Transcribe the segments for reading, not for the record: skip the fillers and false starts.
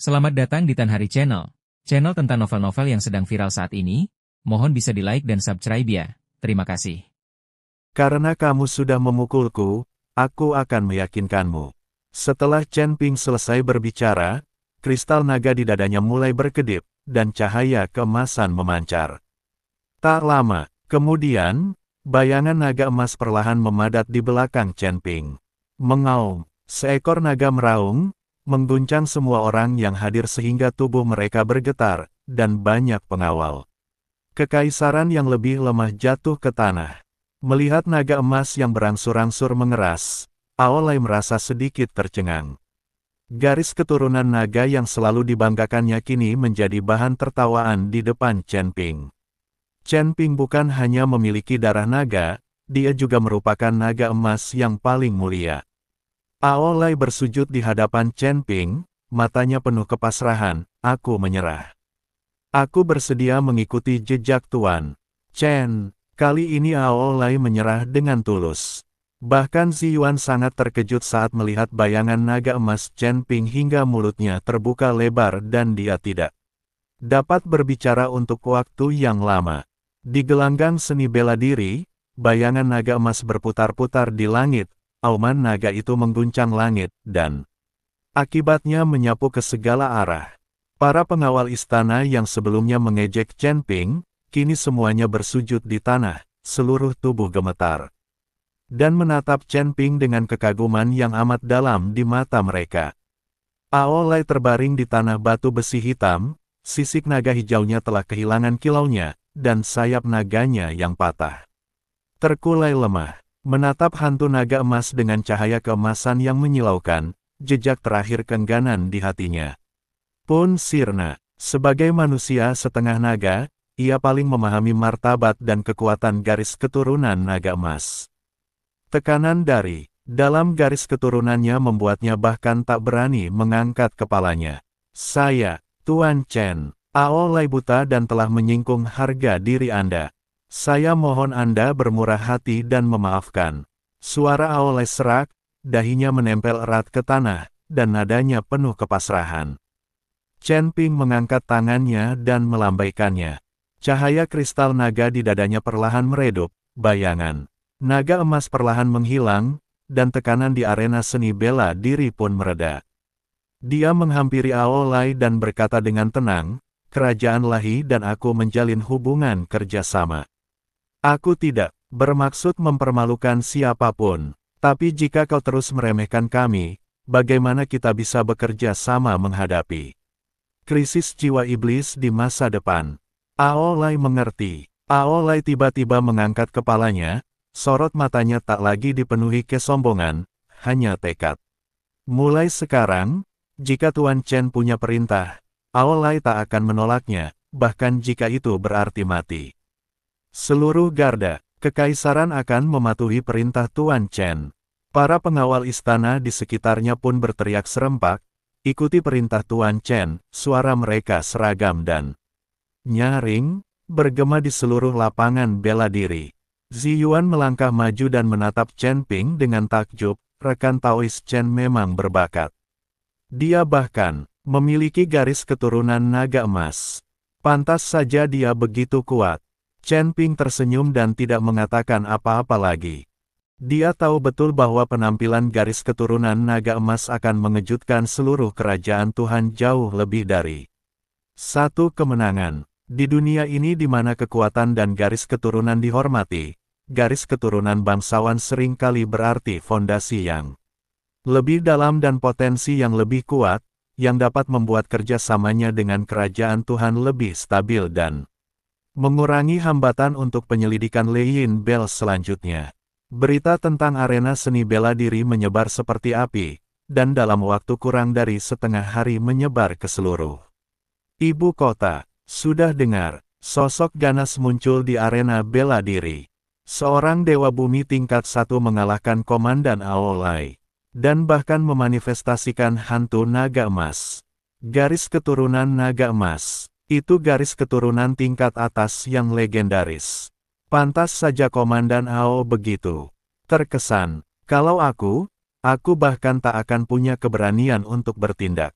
Selamat datang di Tan Hari Channel. Channel tentang novel-novel yang sedang viral saat ini. Mohon bisa di-like dan subscribe ya. Terima kasih. Karena kamu sudah memukulku, aku akan meyakinkanmu. Setelah Chen Ping selesai berbicara, kristal naga di dadanya mulai berkedip, dan cahaya keemasan memancar. Tak lama, kemudian, bayangan naga emas perlahan memadat di belakang Chen Ping. Mengaum, seekor naga meraung, mengguncang semua orang yang hadir sehingga tubuh mereka bergetar, dan banyak pengawal. Kekaisaran yang lebih lemah jatuh ke tanah. Melihat naga emas yang berangsur-angsur mengeras, Aolai merasa sedikit tercengang. Garis keturunan naga yang selalu dibanggakannya kini menjadi bahan tertawaan di depan Chen Ping. Chen Ping bukan hanya memiliki darah naga, dia juga merupakan naga emas yang paling mulia. Aolai bersujud di hadapan Chen Ping, matanya penuh kepasrahan, "Aku menyerah. Aku bersedia mengikuti jejak Tuan Chen." Kali ini Aolai menyerah dengan tulus. Bahkan Ziyuan sangat terkejut saat melihat bayangan naga emas Chen Ping hingga mulutnya terbuka lebar dan dia tidak dapat berbicara untuk waktu yang lama. Di gelanggang seni bela diri, bayangan naga emas berputar-putar di langit, auman naga itu mengguncang langit, dan akibatnya menyapu ke segala arah. Para pengawal istana yang sebelumnya mengejek Chen Ping, kini semuanya bersujud di tanah, seluruh tubuh gemetar. Dan menatap Chen Ping dengan kekaguman yang amat dalam di mata mereka. Aolai terbaring di tanah batu besi hitam, sisik naga hijaunya telah kehilangan kilaunya, dan sayap naganya yang patah terkulai lemah. Menatap hantu naga emas dengan cahaya keemasan yang menyilaukan, jejak terakhir keengganan di hatinya pun sirna. Sebagai manusia setengah naga, ia paling memahami martabat dan kekuatan garis keturunan naga emas. Tekanan dari dalam garis keturunannya membuatnya bahkan tak berani mengangkat kepalanya. "Saya, Tuan Chen, Aolai buta dan telah menyingkung harga diri Anda. Saya mohon Anda bermurah hati dan memaafkan." Suara Aolai serak, dahinya menempel erat ke tanah, dan nadanya penuh kepasrahan. Chen Ping mengangkat tangannya dan melambaikannya. Cahaya kristal naga di dadanya perlahan meredup, bayangan naga emas perlahan menghilang, dan tekanan di arena seni bela diri pun mereda. Dia menghampiri Aolai dan berkata dengan tenang, "Kerajaan Lahi dan aku menjalin hubungan kerjasama. Aku tidak bermaksud mempermalukan siapapun, tapi jika kau terus meremehkan kami, bagaimana kita bisa bekerja sama menghadapi krisis jiwa iblis di masa depan?" Aolai mengerti. Aolai tiba-tiba mengangkat kepalanya, sorot matanya tak lagi dipenuhi kesombongan, hanya tekad. Mulai sekarang, jika Tuan Chen punya perintah, Aolai tak akan menolaknya, bahkan jika itu berarti mati. Seluruh garda kekaisaran akan mematuhi perintah Tuan Chen. Para pengawal istana di sekitarnya pun berteriak serempak, "Ikuti perintah Tuan Chen." Suara mereka seragam dan nyaring, bergema di seluruh lapangan bela diri. Ziyuan melangkah maju dan menatap Chen Ping dengan takjub, rekan Taois Chen memang berbakat. Dia bahkan memiliki garis keturunan naga emas. Pantas saja dia begitu kuat. Chen Ping tersenyum dan tidak mengatakan apa-apa lagi. Dia tahu betul bahwa penampilan garis keturunan naga emas akan mengejutkan seluruh kerajaan Tuhan jauh lebih dari satu kemenangan. Di dunia ini di mana kekuatan dan garis keturunan dihormati, garis keturunan bangsawan seringkali berarti fondasi yang lebih dalam dan potensi yang lebih kuat, yang dapat membuat kerjasamanya dengan kerajaan Tuhan lebih stabil dan mengurangi hambatan untuk penyelidikan Leiyin Bell selanjutnya. Berita tentang arena seni bela diri menyebar seperti api, dan dalam waktu kurang dari setengah hari menyebar ke seluruh ibu kota. Sudah dengar, sosok ganas muncul di arena bela diri. Seorang dewa bumi tingkat 1 mengalahkan Komandan Aolai, dan bahkan memanifestasikan hantu naga emas. Garis keturunan naga emas, itu garis keturunan tingkat atas yang legendaris. Pantas saja Komandan Ao begitu terkesan. Kalau aku bahkan tak akan punya keberanian untuk bertindak.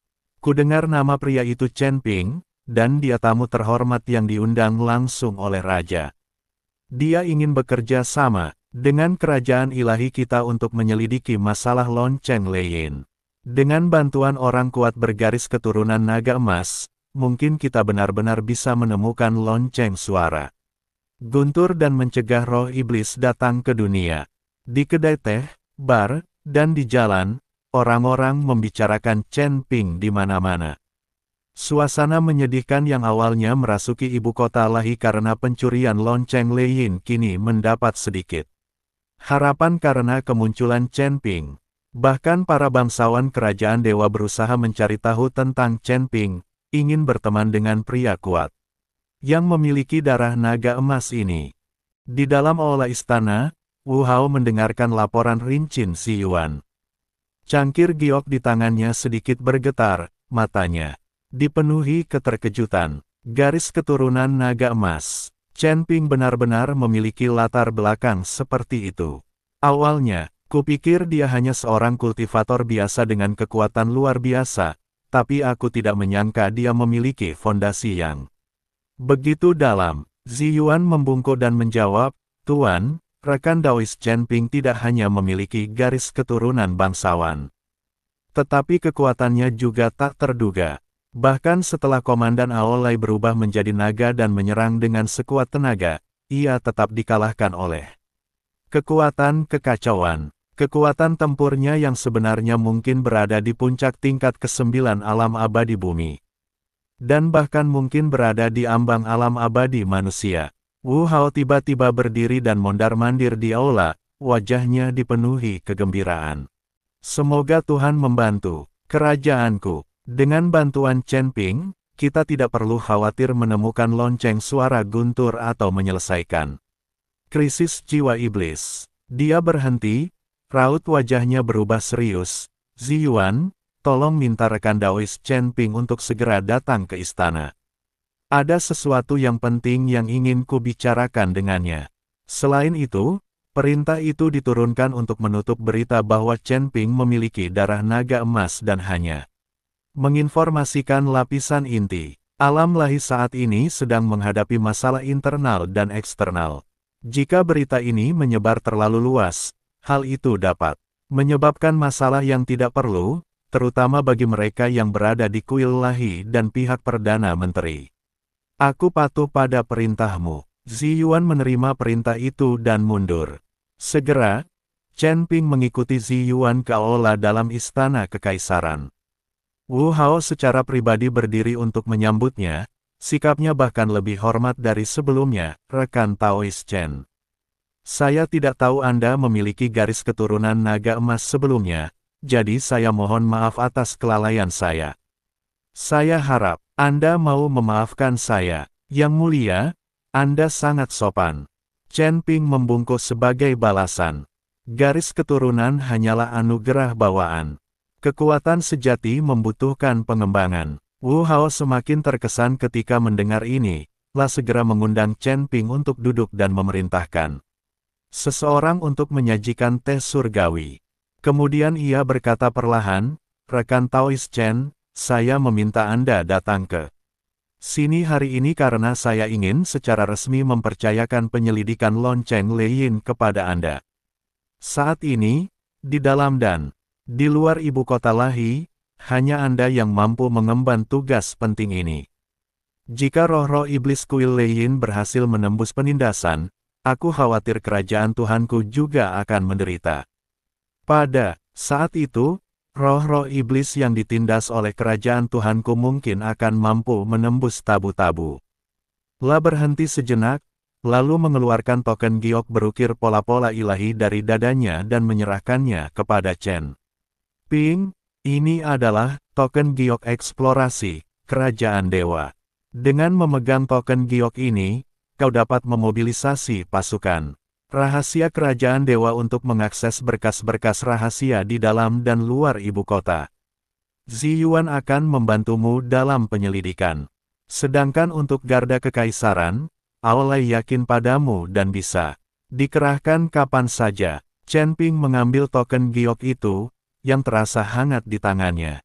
Kudengar nama pria itu Chen Ping, dan dia tamu terhormat yang diundang langsung oleh raja. Dia ingin bekerja sama dengan kerajaan ilahi kita untuk menyelidiki masalah lonceng Leyin. Dengan bantuan orang kuat bergaris keturunan naga emas, mungkin kita benar-benar bisa menemukan lonceng suara. Guntur dan mencegah roh iblis datang ke dunia. Di kedai teh, bar, dan di jalan, orang-orang membicarakan Chen Ping di mana-mana. Suasana menyedihkan yang awalnya merasuki ibu kota lahi karena pencurian lonceng Leyin kini mendapat sedikit harapan karena kemunculan Chen Ping. Bahkan para bangsawan kerajaan dewa berusaha mencari tahu tentang Chen Ping, ingin berteman dengan pria kuat yang memiliki darah naga emas ini. Di dalam aula istana, Wu Hao mendengarkan laporan Rincin Si Yuan. Cangkir giok di tangannya sedikit bergetar, matanya dipenuhi keterkejutan. Garis keturunan naga emas. Chen Ping benar-benar memiliki latar belakang seperti itu. Awalnya, kupikir dia hanya seorang kultivator biasa dengan kekuatan luar biasa, tapi aku tidak menyangka dia memiliki fondasi yang begitu dalam. Zi Yuan membungkuk dan menjawab, "Tuan, rekan Daois Chen Ping tidak hanya memiliki garis keturunan bangsawan, tetapi kekuatannya juga tak terduga. Bahkan setelah Komandan Aolai berubah menjadi naga dan menyerang dengan sekuat tenaga, ia tetap dikalahkan oleh kekuatan kekacauan. Kekuatan tempurnya yang sebenarnya mungkin berada di puncak tingkat ke-9 alam abadi bumi. Dan bahkan mungkin berada di ambang alam abadi manusia." Wu Hao tiba-tiba berdiri dan mondar-mandir di aula, wajahnya dipenuhi kegembiraan. "Semoga Tuhan membantu kerajaanku. Dengan bantuan Chen Ping, kita tidak perlu khawatir menemukan lonceng suara guntur atau menyelesaikan krisis jiwa iblis." Dia berhenti, raut wajahnya berubah serius. "Zi Yuan, tolong minta rekan Daois Chen Ping untuk segera datang ke istana. Ada sesuatu yang penting yang ingin ku bicarakan dengannya." Selain itu, perintah itu diturunkan untuk menutup berita bahwa Chen Ping memiliki darah naga emas dan hanya menginformasikan lapisan inti. Alam lahi saat ini sedang menghadapi masalah internal dan eksternal. Jika berita ini menyebar terlalu luas, hal itu dapat menyebabkan masalah yang tidak perlu, terutama bagi mereka yang berada di kuil lahi dan pihak Perdana Menteri. "Aku patuh pada perintahmu." Zi Yuan menerima perintah itu dan mundur. Segera, Chen Ping mengikuti Zi Yuan ke aula dalam istana kekaisaran. Wu Hao secara pribadi berdiri untuk menyambutnya, sikapnya bahkan lebih hormat dari sebelumnya. "Rekan Taois Chen, saya tidak tahu Anda memiliki garis keturunan naga emas sebelumnya, jadi saya mohon maaf atas kelalaian saya. Saya harap Anda mau memaafkan saya." "Yang mulia, Anda sangat sopan." Chen Ping membungkuk sebagai balasan. Garis keturunan hanyalah anugerah bawaan. Kekuatan sejati membutuhkan pengembangan. Wu Hao semakin terkesan ketika mendengar ini, segera mengundang Chen Ping untuk duduk dan memerintahkan seseorang untuk menyajikan teh surgawi. Kemudian ia berkata perlahan, "Rekan Taois Chen, saya meminta Anda datang ke sini hari ini karena saya ingin secara resmi mempercayakan penyelidikan lonceng Leyin kepada Anda. Saat ini, di dalam dan di luar ibu kota lahi, hanya Anda yang mampu mengemban tugas penting ini. Jika roh-roh iblis kuil Leyin berhasil menembus penindasan, aku khawatir kerajaan Tuhanku juga akan menderita. Pada saat itu, roh-roh iblis yang ditindas oleh kerajaan Tuhanku mungkin akan mampu menembus tabu-tabu." La berhenti sejenak, lalu mengeluarkan token giok berukir pola-pola ilahi dari dadanya dan menyerahkannya kepada Chen Ping. "Ini adalah token giok eksplorasi kerajaan dewa. Dengan memegang token giok ini, kau dapat memobilisasi pasukan rahasia kerajaan dewa untuk mengakses berkas-berkas rahasia di dalam dan luar ibu kota. Zi Yuan akan membantumu dalam penyelidikan. Sedangkan untuk garda kekaisaran, Aolai yakin padamu dan bisa dikerahkan kapan saja." Chen Ping mengambil token giok itu, yang terasa hangat di tangannya.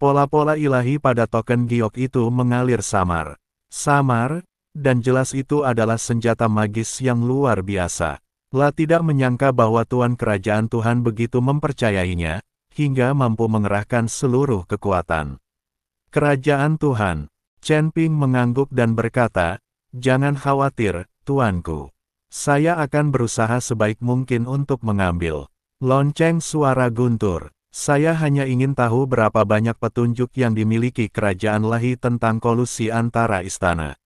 Pola-pola ilahi pada token giok itu mengalir samar. Samar, dan jelas itu adalah senjata magis yang luar biasa. La tidak menyangka bahwa Tuan Kerajaan Tuhan begitu mempercayainya, hingga mampu mengerahkan seluruh kekuatan. Kerajaan Tuhan. Chen Ping mengangguk dan berkata, "Jangan khawatir, Tuanku. Saya akan berusaha sebaik mungkin untuk mengambil." Lonceng suara guntur. Saya hanya ingin tahu berapa banyak petunjuk yang dimiliki Kerajaan Lahi tentang kolusi antara istana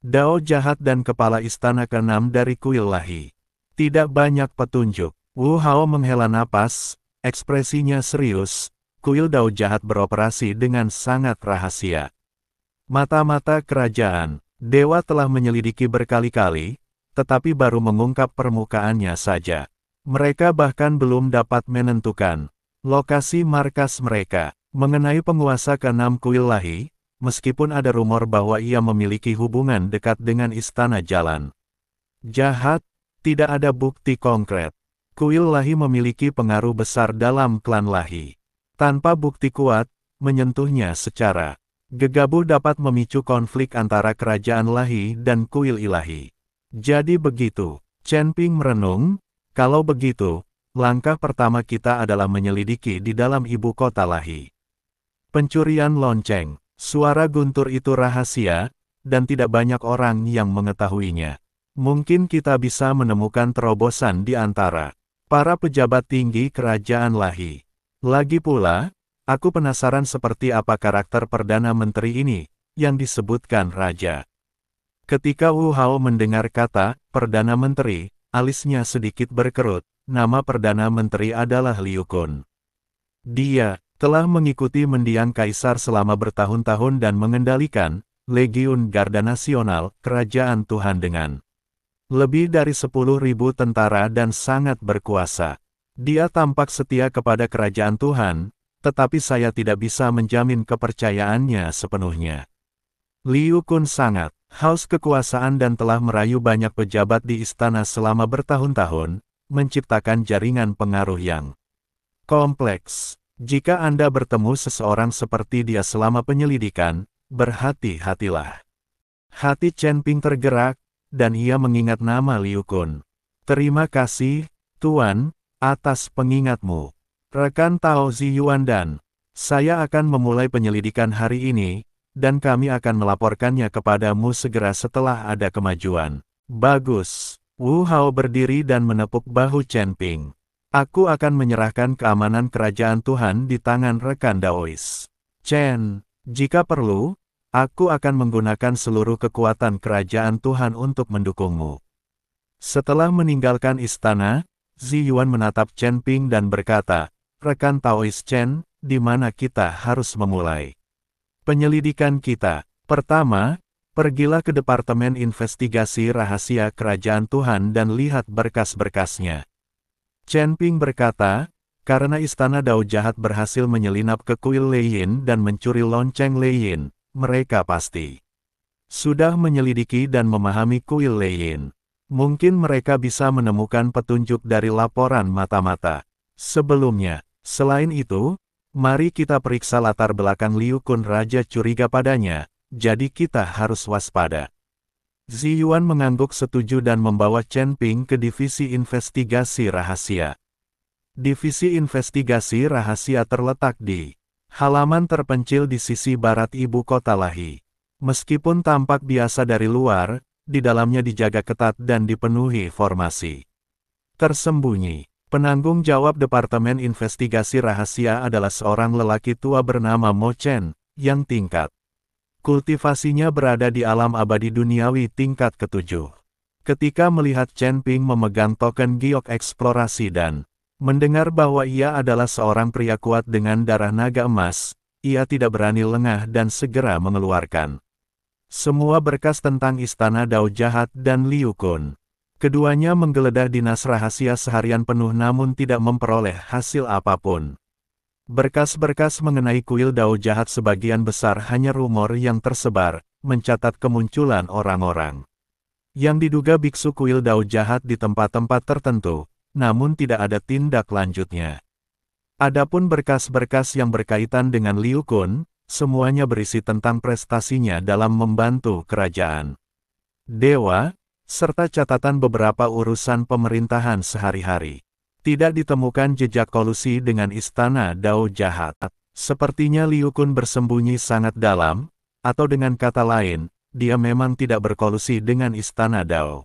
Dao Jahat dan Kepala Istana ke-6 dari Kuil Lahi. Tidak banyak petunjuk. Wu Hao menghela napas, ekspresinya serius. Kuil Dao Jahat beroperasi dengan sangat rahasia. Mata-mata kerajaan, dewa telah menyelidiki berkali-kali, tetapi baru mengungkap permukaannya saja. Mereka bahkan belum dapat menentukan lokasi markas mereka. Mengenai penguasa ke-6 Kuil Lahi, meskipun ada rumor bahwa ia memiliki hubungan dekat dengan Istana Jalan Jahat, tidak ada bukti konkret. Kuil Lahi memiliki pengaruh besar dalam klan Lahi. Tanpa bukti kuat, menyentuhnya secara gegabah dapat memicu konflik antara Kerajaan Lahi dan Kuil Ilahi. Jadi begitu, Chen Ping merenung, kalau begitu, langkah pertama kita adalah menyelidiki di dalam ibu kota Lahi. Pencurian lonceng, suara guntur itu rahasia, dan tidak banyak orang yang mengetahuinya. Mungkin kita bisa menemukan terobosan di antara para pejabat tinggi Kerajaan Lahi. Lagi pula, aku penasaran seperti apa karakter Perdana Menteri ini, yang disebutkan Raja. Ketika Wu Hao mendengar kata, Perdana Menteri, alisnya sedikit berkerut. Nama Perdana Menteri adalah Liu Kun. Dia telah mengikuti mendiang Kaisar selama bertahun-tahun dan mengendalikan Legiun Garda Nasional, Kerajaan Tuhan dengan lebih dari 10.000 tentara dan sangat berkuasa. Dia tampak setia kepada Kerajaan Tuhan, tetapi saya tidak bisa menjamin kepercayaannya sepenuhnya. Liu Kun sangat haus kekuasaan dan telah merayu banyak pejabat di istana selama bertahun-tahun, menciptakan jaringan pengaruh yang kompleks. Jika Anda bertemu seseorang seperti dia selama penyelidikan, berhati-hatilah. Hati Chen Ping tergerak, dan ia mengingat nama Liu Kun. Terima kasih, Tuan, atas pengingatmu. Rekan Tao Ziyuan dan saya akan memulai penyelidikan hari ini, dan kami akan melaporkannya kepadamu segera setelah ada kemajuan. Bagus. Wu Hao berdiri dan menepuk bahu Chen Ping. Aku akan menyerahkan keamanan Kerajaan Tuhan di tangan rekan Daois. Chen, jika perlu, aku akan menggunakan seluruh kekuatan Kerajaan Tuhan untuk mendukungmu. Setelah meninggalkan istana, Ziyuan menatap Chen Ping dan berkata, rekan Taois Chen, di mana kita harus memulai penyelidikan kita? Pertama, pergilah ke Departemen Investigasi Rahasia Kerajaan Tuhan dan lihat berkas-berkasnya. Chen Ping berkata, karena Istana Dao Jahat berhasil menyelinap ke Kuil Leiyin dan mencuri lonceng Leiyin, mereka pasti sudah menyelidiki dan memahami Kuil Leiyin. Mungkin mereka bisa menemukan petunjuk dari laporan mata-mata sebelumnya. Selain itu, mari kita periksa latar belakang Liu Kun. Raja curiga padanya, jadi kita harus waspada. Ziyuan mengangguk setuju dan membawa Chen Ping ke Divisi Investigasi Rahasia. Divisi Investigasi Rahasia terletak di halaman terpencil di sisi barat ibu kota Lahi. Meskipun tampak biasa dari luar, di dalamnya dijaga ketat dan dipenuhi formasi tersembunyi. Penanggung jawab Departemen Investigasi Rahasia adalah seorang lelaki tua bernama Mo Chen, yang tingkat kultivasinya berada di alam abadi duniawi tingkat ke-7. Ketika melihat Chen Ping memegang token giok eksplorasi dan mendengar bahwa ia adalah seorang pria kuat dengan darah naga emas, ia tidak berani lengah dan segera mengeluarkan semua berkas tentang Istana Dao Jahat dan Liu Kun. Keduanya menggeledah dinas rahasia seharian penuh namun tidak memperoleh hasil apapun. Berkas-berkas mengenai kuil Dao Jahat sebagian besar hanya rumor yang tersebar, mencatat kemunculan orang-orang yang diduga biksu kuil Dao Jahat di tempat-tempat tertentu, namun tidak ada tindak lanjutnya. Adapun berkas-berkas yang berkaitan dengan Liu Kun, semuanya berisi tentang prestasinya dalam membantu kerajaan dewa, serta catatan beberapa urusan pemerintahan sehari-hari. Tidak ditemukan jejak kolusi dengan istana Dao jahat. Sepertinya Liu Kun bersembunyi sangat dalam, atau dengan kata lain, dia memang tidak berkolusi dengan istana Dao.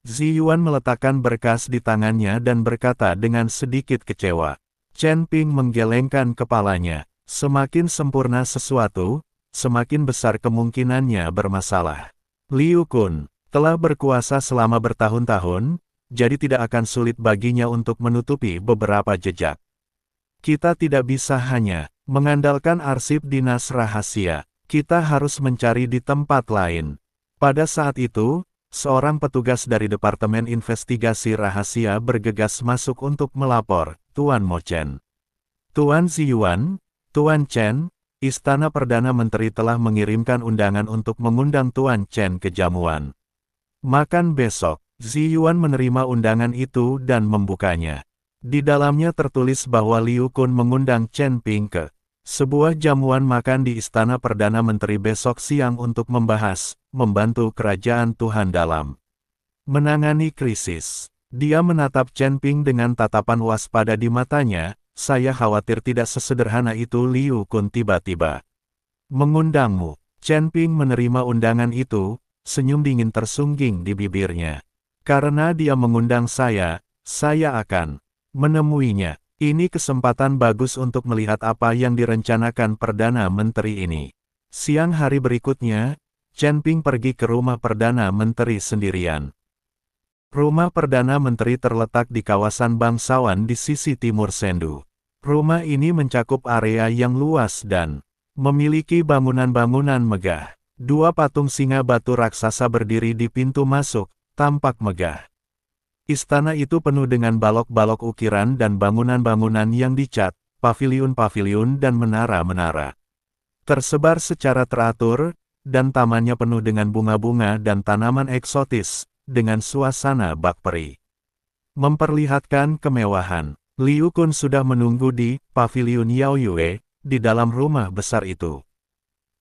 Ziyuan meletakkan berkas di tangannya dan berkata dengan sedikit kecewa. Chen Ping menggelengkan kepalanya. Semakin sempurna sesuatu, semakin besar kemungkinannya bermasalah. Liu Kun telah berkuasa selama bertahun-tahun, jadi tidak akan sulit baginya untuk menutupi beberapa jejak. Kita tidak bisa hanya mengandalkan arsip dinas rahasia. Kita harus mencari di tempat lain. Pada saat itu, seorang petugas dari Departemen Investigasi Rahasia bergegas masuk untuk melapor, Tuan Mo Chen. Tuan Ziyuan, Tuan Chen, Istana Perdana Menteri telah mengirimkan undangan untuk mengundang Tuan Chen ke jamuan makan besok. Ziyuan menerima undangan itu dan membukanya. Di dalamnya tertulis bahwa Liu Kun mengundang Chen Ping ke sebuah jamuan makan di Istana Perdana Menteri besok siang untuk membantu kerajaan Tuhan dalam menangani krisis. Dia menatap Chen Ping dengan tatapan waspada di matanya. Saya khawatir tidak sesederhana itu Liu Kun tiba-tiba mengundangmu. Chen Ping menerima undangan itu, senyum dingin tersungging di bibirnya. Karena dia mengundang saya akan menemuinya. Ini kesempatan bagus untuk melihat apa yang direncanakan Perdana Menteri ini. Siang hari berikutnya, Chen Ping pergi ke rumah Perdana Menteri sendirian. Rumah Perdana Menteri terletak di kawasan bangsawan di sisi timur Sendu. Rumah ini mencakup area yang luas dan memiliki bangunan-bangunan megah. Dua patung singa batu raksasa berdiri di pintu masuk, tampak megah. Istana itu penuh dengan balok-balok ukiran dan bangunan-bangunan yang dicat, paviliun-paviliun dan menara-menara. Tersebar secara teratur, dan tamannya penuh dengan bunga-bunga dan tanaman eksotis, dengan suasana bak peri. Memperlihatkan kemewahan, Liu Kun sudah menunggu di paviliun Yao Yue, di dalam rumah besar itu.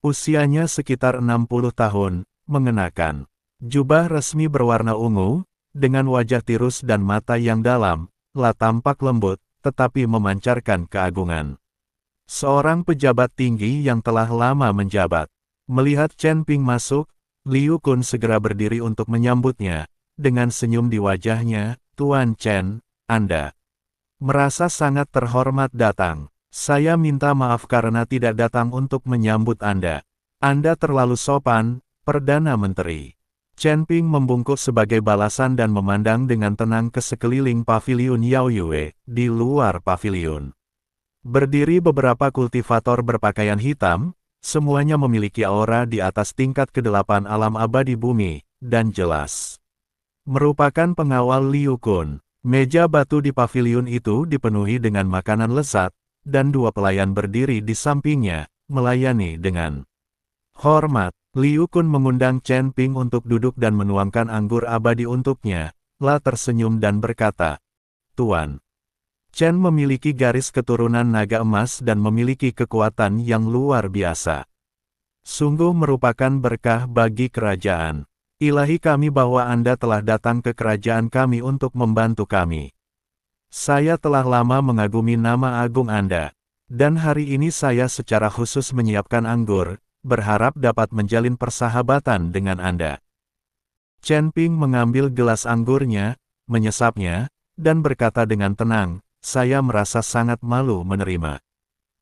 Usianya sekitar 60 tahun, mengenakan jubah resmi berwarna ungu, dengan wajah tirus dan mata yang dalam, tampak lembut, tetapi memancarkan keagungan. Seorang pejabat tinggi yang telah lama menjabat. Melihat Chen Ping masuk, Liu Kun segera berdiri untuk menyambutnya, dengan senyum di wajahnya. Tuan Chen, Anda merasa sangat terhormat datang. Saya minta maaf karena tidak datang untuk menyambut Anda. Anda terlalu sopan, Perdana Menteri. Chen Ping membungkuk sebagai balasan dan memandang dengan tenang ke sekeliling paviliun Yao Yue, di luar paviliun. Berdiri beberapa kultivator berpakaian hitam, semuanya memiliki aura di atas tingkat ke-8 alam abadi bumi, dan jelas merupakan pengawal Liu Kun. Meja batu di paviliun itu dipenuhi dengan makanan lezat, dan dua pelayan berdiri di sampingnya, melayani dengan hormat. Liu Kun mengundang Chen Ping untuk duduk dan menuangkan anggur abadi untuknya, tersenyum dan berkata, Tuan Chen memiliki garis keturunan naga emas dan memiliki kekuatan yang luar biasa. Sungguh merupakan berkah bagi kerajaan. Ilahi kami bahwa Anda telah datang ke kerajaan kami untuk membantu kami. Saya telah lama mengagumi nama agung Anda, dan hari ini saya secara khusus menyiapkan anggur, berharap dapat menjalin persahabatan dengan Anda. Chen Ping mengambil gelas anggurnya, menyesapnya, dan berkata dengan tenang, saya merasa sangat malu menerima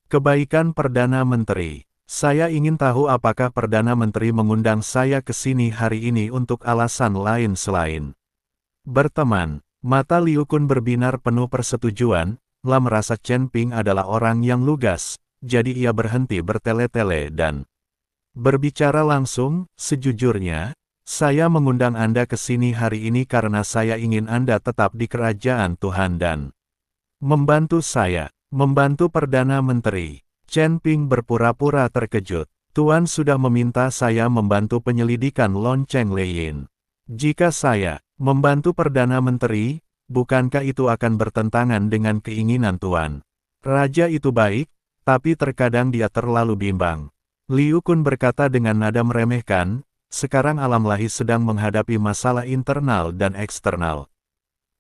kebaikan Perdana Menteri. Saya ingin tahu apakah Perdana Menteri mengundang saya ke sini hari ini untuk alasan lain selain berteman. Mata Liu Kun berbinar penuh persetujuan, merasa Chen Ping adalah orang yang lugas, jadi ia berhenti bertele-tele dan berbicara langsung. Sejujurnya, saya mengundang Anda ke sini hari ini karena saya ingin Anda tetap di kerajaan Tuhan dan membantu saya, membantu Perdana Menteri. Chen Ping berpura-pura terkejut. Tuan sudah meminta saya membantu penyelidikan lonceng Leiyin. Jika saya membantu Perdana Menteri, bukankah itu akan bertentangan dengan keinginan Tuan? Raja itu baik, tapi terkadang dia terlalu bimbang. Liu Kun berkata dengan nada meremehkan, sekarang alam lahi sedang menghadapi masalah internal dan eksternal.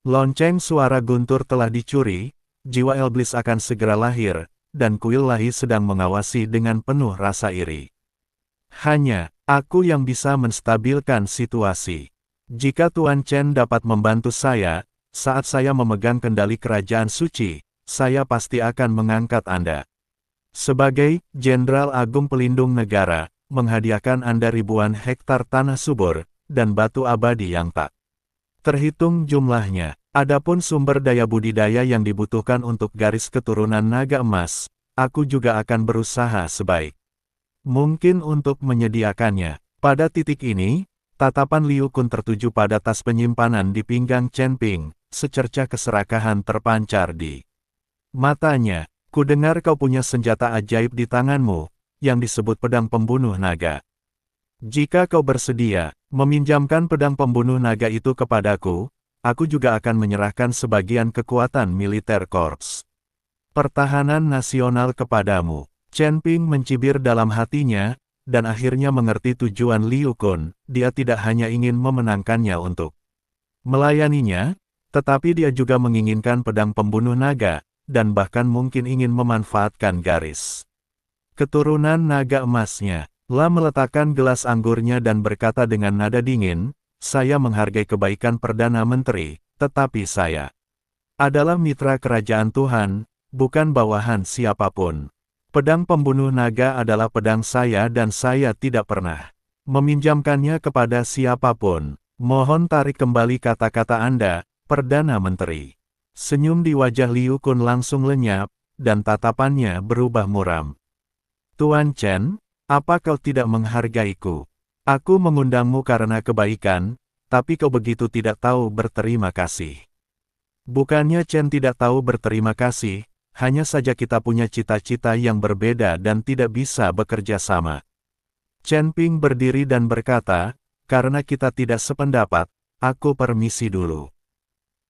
Lonceng suara guntur telah dicuri, jiwa iblis akan segera lahir, dan kuil lahi sedang mengawasi dengan penuh rasa iri. Hanya, aku yang bisa menstabilkan situasi. Jika Tuan Chen dapat membantu saya, saat saya memegang kendali kerajaan suci, saya pasti akan mengangkat Anda. Sebagai Jenderal Agung Pelindung Negara, menghadiahkan Anda ribuan hektar tanah subur, dan batu abadi yang tak terhitung jumlahnya. Adapun sumber daya budidaya yang dibutuhkan untuk garis keturunan naga emas, aku juga akan berusaha sebaik mungkin untuk menyediakannya. Pada titik ini, tatapan Liu Kun tertuju pada tas penyimpanan di pinggang Chen Ping, secercah keserakahan terpancar di matanya. Kudengar kau punya senjata ajaib di tanganmu, yang disebut pedang pembunuh naga. Jika kau bersedia meminjamkan pedang pembunuh naga itu kepadaku, aku juga akan menyerahkan sebagian kekuatan militer korps pertahanan nasional kepadamu. Chen Ping mencibir dalam hatinya, dan akhirnya mengerti tujuan Liu Kun. Dia tidak hanya ingin memenangkannya untuk melayaninya, tetapi dia juga menginginkan pedang pembunuh naga, dan bahkan mungkin ingin memanfaatkan garis keturunan naga emasnya. La meletakkan gelas anggurnya dan berkata dengan nada dingin, saya menghargai kebaikan Perdana Menteri, tetapi saya adalah mitra kerajaan Tuhan, bukan bawahan siapapun. Pedang pembunuh naga adalah pedang saya dan saya tidak pernah meminjamkannya kepada siapapun. Mohon tarik kembali kata-kata Anda, Perdana Menteri. Senyum di wajah Liu Kun langsung lenyap, dan tatapannya berubah muram. Tuan Chen, apa kau tidak menghargaiku? Aku mengundangmu karena kebaikan, tapi kau begitu tidak tahu berterima kasih. Bukannya Chen tidak tahu berterima kasih, hanya saja kita punya cita-cita yang berbeda dan tidak bisa bekerja sama. Chen Ping berdiri dan berkata, karena kita tidak sependapat, aku permisi dulu.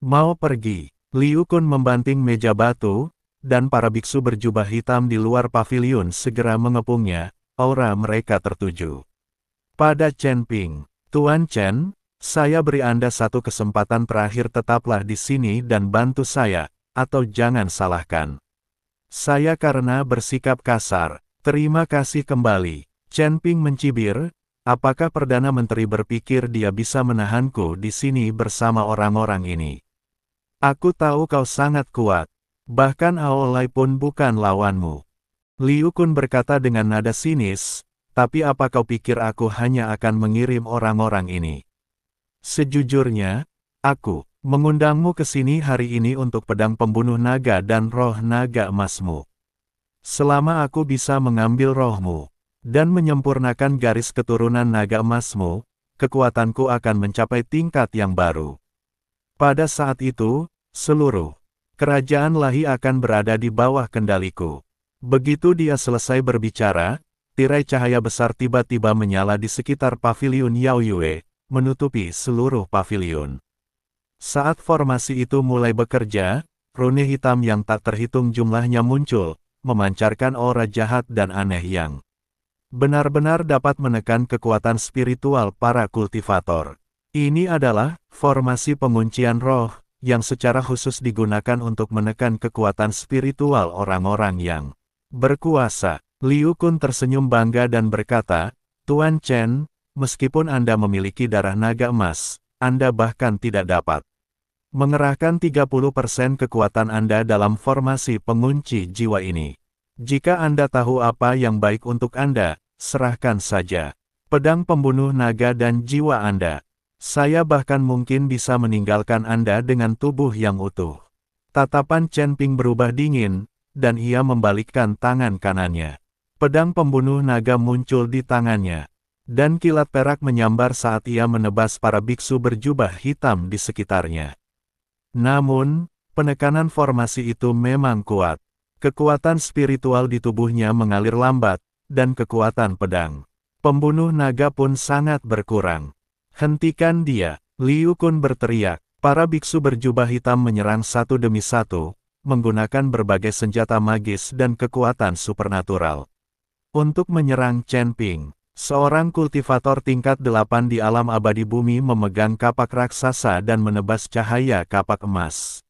Mau pergi? Liu Kun membanting meja batu, dan para biksu berjubah hitam di luar paviliun segera mengepungnya. Aura mereka tertuju pada Chen Ping. Tuan Chen, saya beri Anda satu kesempatan terakhir, tetaplah di sini dan bantu saya, atau jangan salahkan saya karena bersikap kasar. Terima kasih kembali. Chen Ping mencibir, apakah Perdana Menteri berpikir dia bisa menahanku di sini bersama orang-orang ini? Aku tahu kau sangat kuat, bahkan Aolai pun bukan lawanmu. Liu Kun berkata dengan nada sinis, tapi apa kau pikir aku hanya akan mengirim orang-orang ini? Sejujurnya, aku mengundangmu ke sini hari ini untuk pedang pembunuh naga dan roh naga emasmu. Selama aku bisa mengambil rohmu, dan menyempurnakan garis keturunan naga emasmu, kekuatanku akan mencapai tingkat yang baru. Pada saat itu, seluruh kerajaan lahi akan berada di bawah kendaliku. Begitu dia selesai berbicara, tirai cahaya besar tiba-tiba menyala di sekitar paviliun Yao Yue, menutupi seluruh paviliun. Saat formasi itu mulai bekerja, rune hitam yang tak terhitung jumlahnya muncul, memancarkan aura jahat dan aneh yang benar-benar dapat menekan kekuatan spiritual para kultivator. Ini adalah formasi penguncian roh, yang secara khusus digunakan untuk menekan kekuatan spiritual orang-orang yang berkuasa. Liu Kun tersenyum bangga dan berkata, Tuan Chen, meskipun Anda memiliki darah naga emas, Anda bahkan tidak dapat mengerahkan 30% kekuatan Anda dalam formasi pengunci jiwa ini. Jika Anda tahu apa yang baik untuk Anda, serahkan saja pedang pembunuh naga dan jiwa Anda. Saya bahkan mungkin bisa meninggalkan Anda dengan tubuh yang utuh. Tatapan Chen Ping berubah dingin, dan ia membalikkan tangan kanannya. Pedang pembunuh naga muncul di tangannya, dan kilat perak menyambar saat ia menebas para biksu berjubah hitam di sekitarnya. Namun, penekanan formasi itu memang kuat. Kekuatan spiritual di tubuhnya mengalir lambat, dan kekuatan pedang pembunuh naga pun sangat berkurang. Hentikan dia, Liu Kun berteriak. Para biksu berjubah hitam menyerang satu demi satu, menggunakan berbagai senjata magis dan kekuatan supernatural. Untuk menyerang Chen Ping, seorang kultivator tingkat 8 di alam abadi bumi memegang kapak raksasa dan menebas cahaya kapak emas.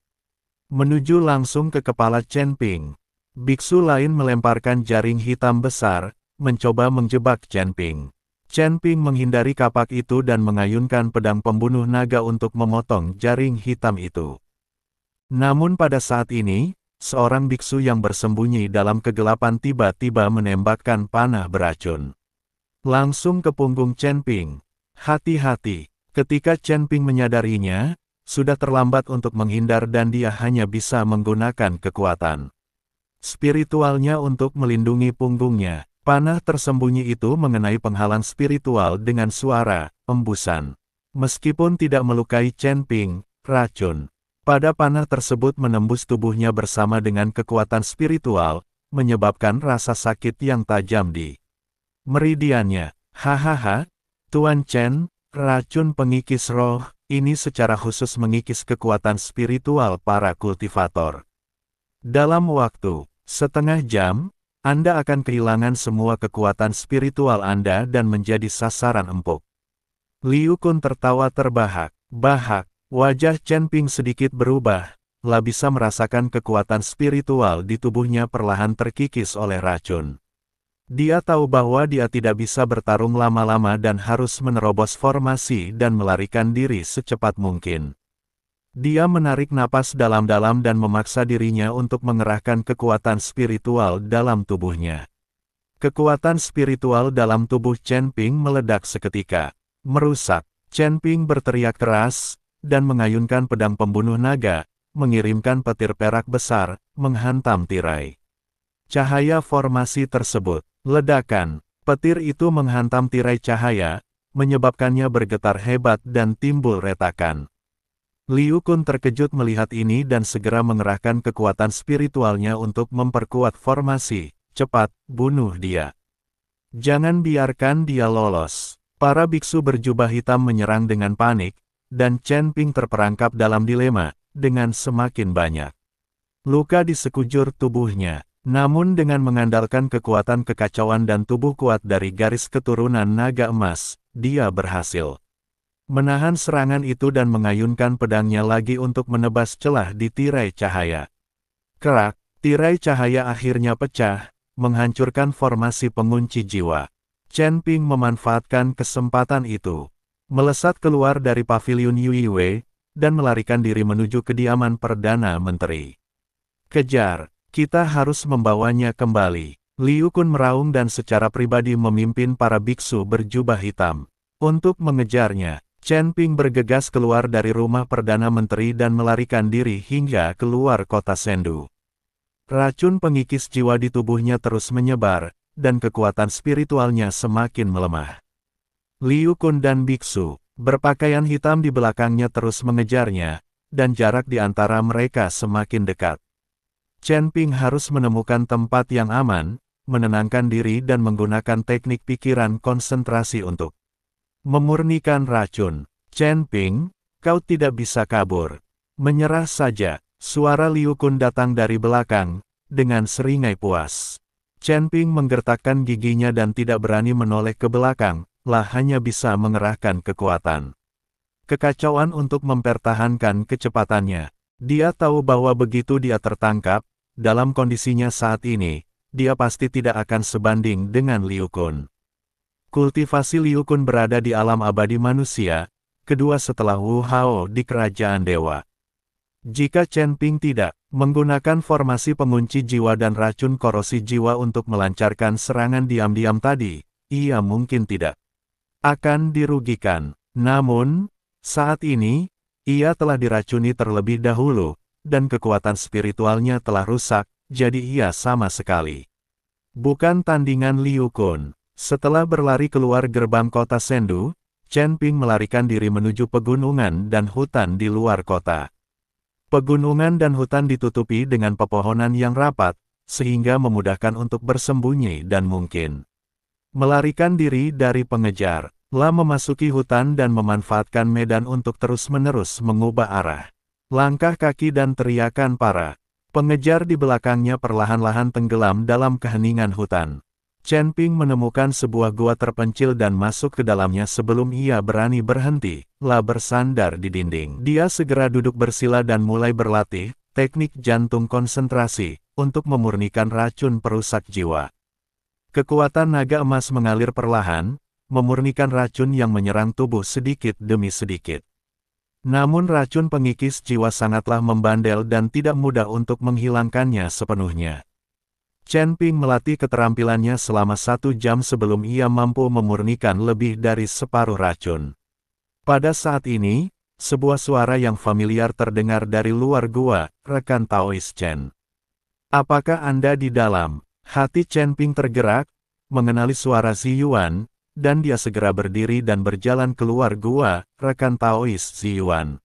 Menuju langsung ke kepala Chen Ping. Biksu lain melemparkan jaring hitam besar, mencoba menjebak Chen Ping. Chen Ping menghindari kapak itu dan mengayunkan pedang pembunuh naga untuk memotong jaring hitam itu. Namun pada saat ini, seorang biksu yang bersembunyi dalam kegelapan tiba-tiba menembakkan panah beracun. Langsung ke punggung Chen Ping. Hati-hati, ketika Chen Ping menyadarinya, sudah terlambat untuk menghindar dan dia hanya bisa menggunakan kekuatan spiritualnya untuk melindungi punggungnya. Panah tersembunyi itu mengenai penghalang spiritual dengan suara embusan. Meskipun tidak melukai Chen Ping, racun pada panah tersebut menembus tubuhnya bersama dengan kekuatan spiritual, menyebabkan rasa sakit yang tajam di meridiannya. Hahaha, Tuan Chen, racun pengikis roh, ini secara khusus mengikis kekuatan spiritual para kultivator. Dalam waktu setengah jam, Anda akan kehilangan semua kekuatan spiritual Anda dan menjadi sasaran empuk. Liu Kun tertawa terbahak-bahak. Wajah Chen Ping sedikit berubah, lah bisa merasakan kekuatan spiritual di tubuhnya perlahan terkikis oleh racun. Dia tahu bahwa dia tidak bisa bertarung lama-lama dan harus menerobos formasi dan melarikan diri secepat mungkin. Dia menarik napas dalam-dalam dan memaksa dirinya untuk mengerahkan kekuatan spiritual dalam tubuhnya. Kekuatan spiritual dalam tubuh Chen Ping meledak seketika. Merusak. Chen Ping berteriak keras, dan mengayunkan pedang pembunuh naga, mengirimkan petir perak besar, menghantam tirai. Cahaya formasi tersebut. Ledakan. Petir itu menghantam tirai cahaya, menyebabkannya bergetar hebat dan timbul retakan. Liu Kun terkejut melihat ini dan segera mengerahkan kekuatan spiritualnya untuk memperkuat formasi. Cepat, bunuh dia. Jangan biarkan dia lolos. Para biksu berjubah hitam menyerang dengan panik, dan Chen Ping terperangkap dalam dilema, dengan semakin banyak luka di sekujur tubuhnya. Namun dengan mengandalkan kekuatan kekacauan dan tubuh kuat dari garis keturunan naga emas, dia berhasil menahan serangan itu dan mengayunkan pedangnya lagi untuk menebas celah di tirai cahaya. Kerak, tirai cahaya akhirnya pecah, menghancurkan formasi pengunci jiwa. Chen Ping memanfaatkan kesempatan itu, melesat keluar dari paviliun Yue Wei, dan melarikan diri menuju kediaman Perdana Menteri. Kejar, kita harus membawanya kembali. Liu Kun meraung dan secara pribadi memimpin para biksu berjubah hitam. Untuk mengejarnya, Chen Ping bergegas keluar dari rumah Perdana Menteri dan melarikan diri hingga keluar kota Sendu. Racun pengikis jiwa di tubuhnya terus menyebar, dan kekuatan spiritualnya semakin melemah. Liu Kun dan biksu berpakaian hitam di belakangnya terus mengejarnya, dan jarak di antara mereka semakin dekat. Chen Ping harus menemukan tempat yang aman, menenangkan diri dan menggunakan teknik pikiran konsentrasi untuk memurnikan racun. Chen Ping, kau tidak bisa kabur. Menyerah saja. Suara Liu Kun datang dari belakang, dengan seringai puas. Chen Ping menggertakkan giginya dan tidak berani menoleh ke belakang, lah hanya bisa mengerahkan kekuatan kekacauan untuk mempertahankan kecepatannya. Dia tahu bahwa begitu dia tertangkap, dalam kondisinya saat ini, dia pasti tidak akan sebanding dengan Liu Kun. Kultivasi Liu Kun berada di alam abadi manusia, kedua setelah Wu Hao di kerajaan dewa. Jika Chen Ping tidak menggunakan formasi pengunci jiwa dan racun korosi jiwa untuk melancarkan serangan diam-diam tadi, ia mungkin tidak akan dirugikan. Namun, saat ini, ia telah diracuni terlebih dahulu, dan kekuatan spiritualnya telah rusak, jadi ia sama sekali bukan tandingan Liu Kun. Setelah berlari keluar gerbang kota Sendu, Chen Ping melarikan diri menuju pegunungan dan hutan di luar kota. Pegunungan dan hutan ditutupi dengan pepohonan yang rapat, sehingga memudahkan untuk bersembunyi dan mungkin melarikan diri dari pengejar. Lah memasuki hutan dan memanfaatkan medan untuk terus-menerus mengubah arah langkah kaki dan teriakan para Pengejar di belakangnya perlahan-lahan tenggelam dalam keheningan hutan. Chen Ping menemukan sebuah gua terpencil dan masuk ke dalamnya sebelum ia berani berhenti, bersandar di dinding. Dia segera duduk bersila dan mulai berlatih, teknik jantung konsentrasi, untuk memurnikan racun perusak jiwa. Kekuatan naga emas mengalir perlahan, memurnikan racun yang menyerang tubuh sedikit demi sedikit. Namun racun pengikis jiwa sangatlah membandel dan tidak mudah untuk menghilangkannya sepenuhnya. Chen Ping melatih keterampilannya selama 1 jam sebelum ia mampu memurnikan lebih dari separuh racun. Pada saat ini, sebuah suara yang familiar terdengar dari luar gua, rekan Taois Chen. Apakah Anda di dalam? Hati Chen Ping tergerak, mengenali suara Zi Yuan, dan dia segera berdiri dan berjalan keluar gua, rekan Taois Zi Yuan.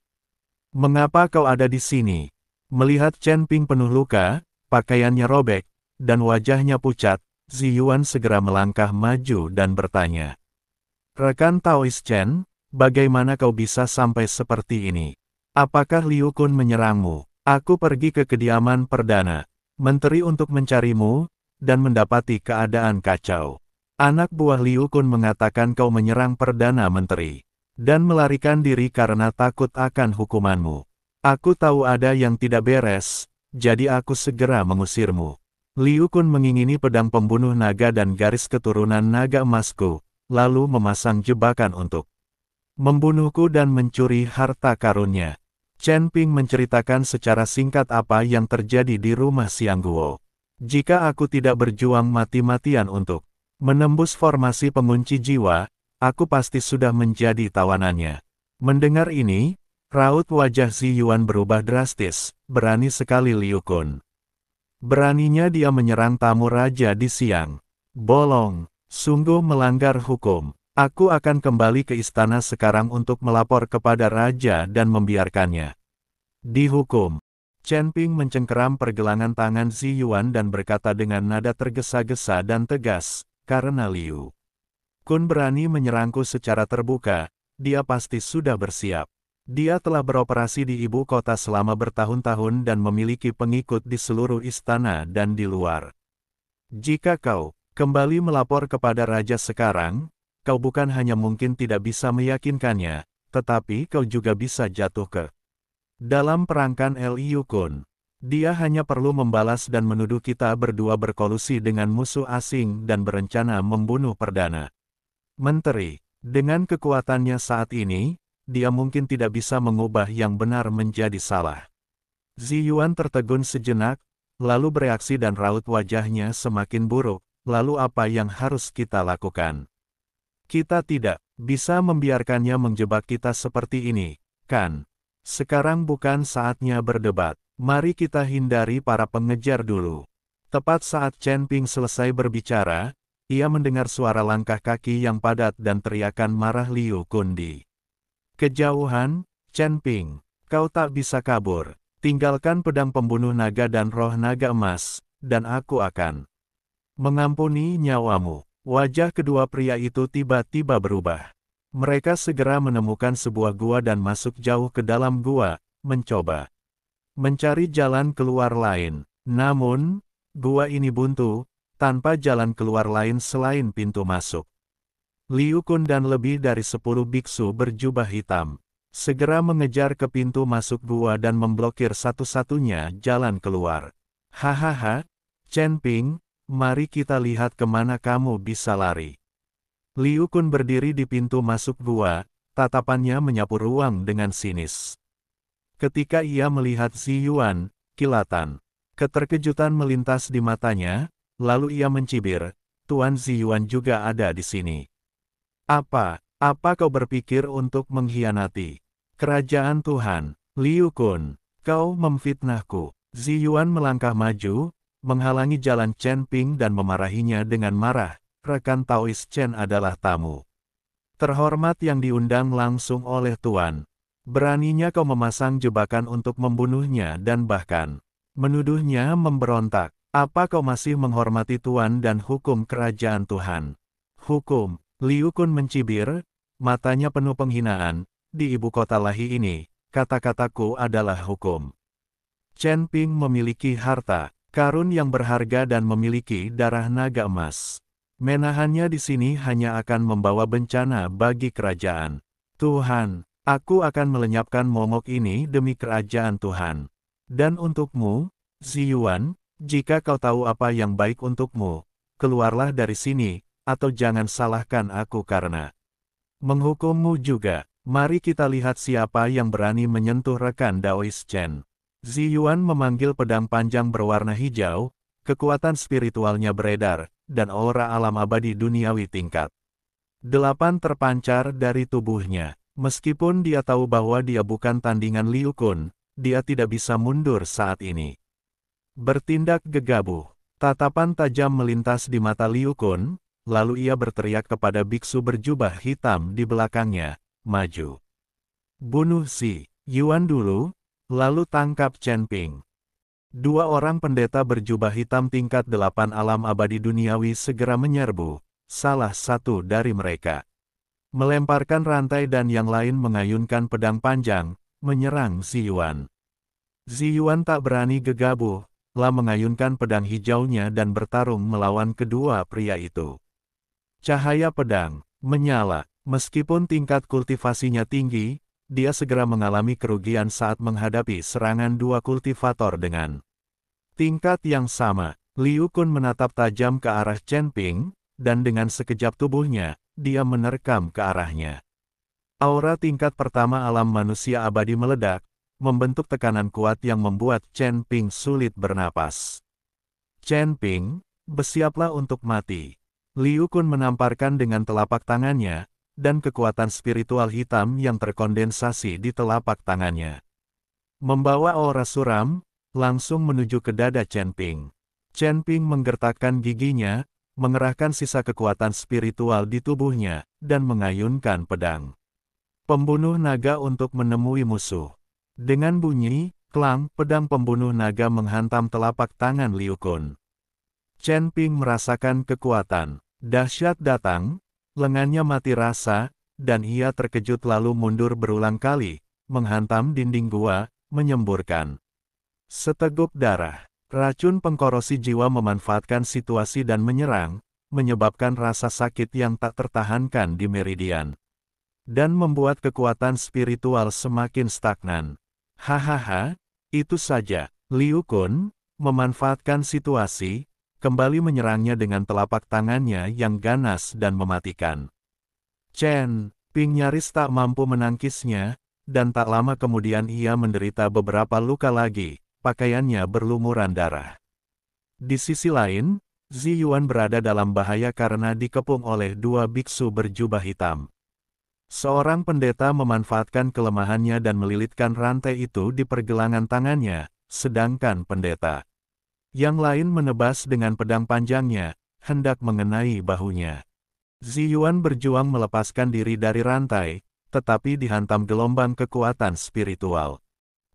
Mengapa kau ada di sini? Melihat Chen Ping penuh luka, pakaiannya robek, dan wajahnya pucat, Zi Yuan segera melangkah maju dan bertanya. Rekan Taois Chen, bagaimana kau bisa sampai seperti ini? Apakah Liu Kun menyerangmu? Aku pergi ke kediaman Perdana Menteri untuk mencarimu, dan mendapati keadaan kacau. Anak buah Liu Kun mengatakan kau menyerang Perdana Menteri, dan melarikan diri karena takut akan hukumanmu. Aku tahu ada yang tidak beres, jadi aku segera mengusirmu. Liu Kun mengingini pedang pembunuh naga dan garis keturunan naga emasku, lalu memasang jebakan untuk membunuhku dan mencuri harta karunnya. Chen Ping menceritakan secara singkat apa yang terjadi di rumah Xiang Guo. Jika aku tidak berjuang mati-matian untuk menembus formasi pengunci jiwa, aku pasti sudah menjadi tawanannya. Mendengar ini, raut wajah Zi Yuan berubah drastis, berani sekali Liu Kun. Beraninya dia menyerang tamu raja di Siang Bolong, sungguh melanggar hukum. Aku akan kembali ke istana sekarang untuk melapor kepada raja dan membiarkannya dihukum. Chen Ping mencengkeram pergelangan tangan Zi Yuan dan berkata dengan nada tergesa-gesa dan tegas, karena Liu Kun berani menyerangku secara terbuka, dia pasti sudah bersiap. Dia telah beroperasi di ibu kota selama bertahun-tahun dan memiliki pengikut di seluruh istana dan di luar. Jika kau kembali melapor kepada raja sekarang, kau bukan hanya mungkin tidak bisa meyakinkannya, tetapi kau juga bisa jatuh ke dalam perangkan Liu Kun. Dia hanya perlu membalas dan menuduh kita berdua berkolusi dengan musuh asing dan berencana membunuh Perdana Menteri. Dengan kekuatannya saat ini, dia mungkin tidak bisa mengubah yang benar menjadi salah. Zi Yuan tertegun sejenak, lalu bereaksi dan raut wajahnya semakin buruk. Lalu apa yang harus kita lakukan? Kita tidak bisa membiarkannya menjebak kita seperti ini, kan? Sekarang bukan saatnya berdebat. Mari kita hindari para pengejar dulu. Tepat saat Chen Ping selesai berbicara, ia mendengar suara langkah kaki yang padat dan teriakan marah Liu Kun di kejauhan. Chen Ping, kau tak bisa kabur. Tinggalkan pedang pembunuh naga dan roh naga emas, dan aku akan mengampuni nyawamu. Wajah kedua pria itu tiba-tiba berubah. Mereka segera menemukan sebuah gua dan masuk jauh ke dalam gua, mencoba mencari jalan keluar lain. Namun, gua ini buntu, tanpa jalan keluar lain selain pintu masuk. Liu Kun dan lebih dari 10 biksu berjubah hitam segera mengejar ke pintu masuk gua dan memblokir satu-satunya jalan keluar. Hahaha, Chen Ping, mari kita lihat kemana kamu bisa lari. Liu Kun berdiri di pintu masuk gua, tatapannya menyapu ruang dengan sinis. Ketika ia melihat Zi Yuan, kilatan keterkejutan melintas di matanya, lalu ia mencibir, Tuan Zi Yuan juga ada di sini. Apa kau berpikir untuk mengkhianati kerajaan Tuhan? Liu Kun, kau memfitnahku. Zi Yuan melangkah maju, menghalangi jalan Chen Ping dan memarahinya dengan marah. Rekan Taois Chen adalah tamu terhormat yang diundang langsung oleh Tuan. Beraninya kau memasang jebakan untuk membunuhnya dan bahkan menuduhnya memberontak. Apa kau masih menghormati Tuan dan hukum kerajaan Tuhan? Hukum? Liu Kun mencibir, matanya penuh penghinaan. Di ibu kota Lahi ini, kata-kataku adalah hukum. Chen Ping memiliki harta karun yang berharga dan memiliki darah naga emas. Menahannya di sini hanya akan membawa bencana bagi kerajaan. Tuhan, aku akan melenyapkan momok ini demi kerajaan Tuhan. Dan untukmu, Ziyuan, jika kau tahu apa yang baik untukmu, keluarlah dari sini, atau jangan salahkan aku karena menghukummu juga. Mari kita lihat siapa yang berani menyentuh rekan Daois Chen. Ziyuan memanggil pedang panjang berwarna hijau, kekuatan spiritualnya beredar, dan aura alam abadi duniawi tingkat 8 terpancar dari tubuhnya. Meskipun dia tahu bahwa dia bukan tandingan Liu Kun, dia tidak bisa mundur saat ini. Bertindak gegabah. Tatapan tajam melintas di mata Liu Kun, lalu ia berteriak kepada biksu berjubah hitam di belakangnya, maju. Bunuh si Yuan dulu, lalu tangkap Chen Ping. Dua orang pendeta berjubah hitam tingkat 8 alam abadi duniawi segera menyerbu, salah satu dari mereka melemparkan rantai dan yang lain mengayunkan pedang panjang, menyerang Ziyuan. Ziyuan tak berani gegabah, lah mengayunkan pedang hijaunya dan bertarung melawan kedua pria itu. Cahaya pedang menyala, meskipun tingkat kultivasinya tinggi, dia segera mengalami kerugian saat menghadapi serangan dua kultivator dengan tingkat yang sama. Liu Kun menatap tajam ke arah Chen Ping, dan dengan sekejap tubuhnya, dia menerkam ke arahnya. Aura tingkat pertama alam manusia abadi meledak, membentuk tekanan kuat yang membuat Chen Ping sulit bernapas. Chen Ping, bersiaplah untuk mati. Liu Kun menamparkan dengan telapak tangannya, dan kekuatan spiritual hitam yang terkondensasi di telapak tangannya membawa aura suram, langsung menuju ke dada Chen Ping. Chen Ping menggertakkan giginya, mengerahkan sisa kekuatan spiritual di tubuhnya, dan mengayunkan pedang pembunuh naga untuk menemui musuh. Dengan bunyi, klang, pedang pembunuh naga menghantam telapak tangan Liu Kun. Chen Ping merasakan kekuatan dahsyat datang, lengannya mati rasa, dan ia terkejut lalu mundur berulang kali, menghantam dinding gua, menyemburkan seteguk darah. Racun pengkorosi jiwa memanfaatkan situasi dan menyerang, menyebabkan rasa sakit yang tak tertahankan di meridian. Dan membuat kekuatan spiritual semakin stagnan. Hahaha, itu saja. Liu Kun memanfaatkan situasi, kembali menyerangnya dengan telapak tangannya yang ganas dan mematikan. Chen Ping nyaris tak mampu menangkisnya, dan tak lama kemudian ia menderita beberapa luka lagi, pakaiannya berlumuran darah. Di sisi lain, Ziyuan berada dalam bahaya karena dikepung oleh dua biksu berjubah hitam. Seorang pendeta memanfaatkan kelemahannya dan melilitkan rantai itu di pergelangan tangannya, sedangkan pendeta yang lain menebas dengan pedang panjangnya, hendak mengenai bahunya. Ziyuan berjuang melepaskan diri dari rantai, tetapi dihantam gelombang kekuatan spiritual.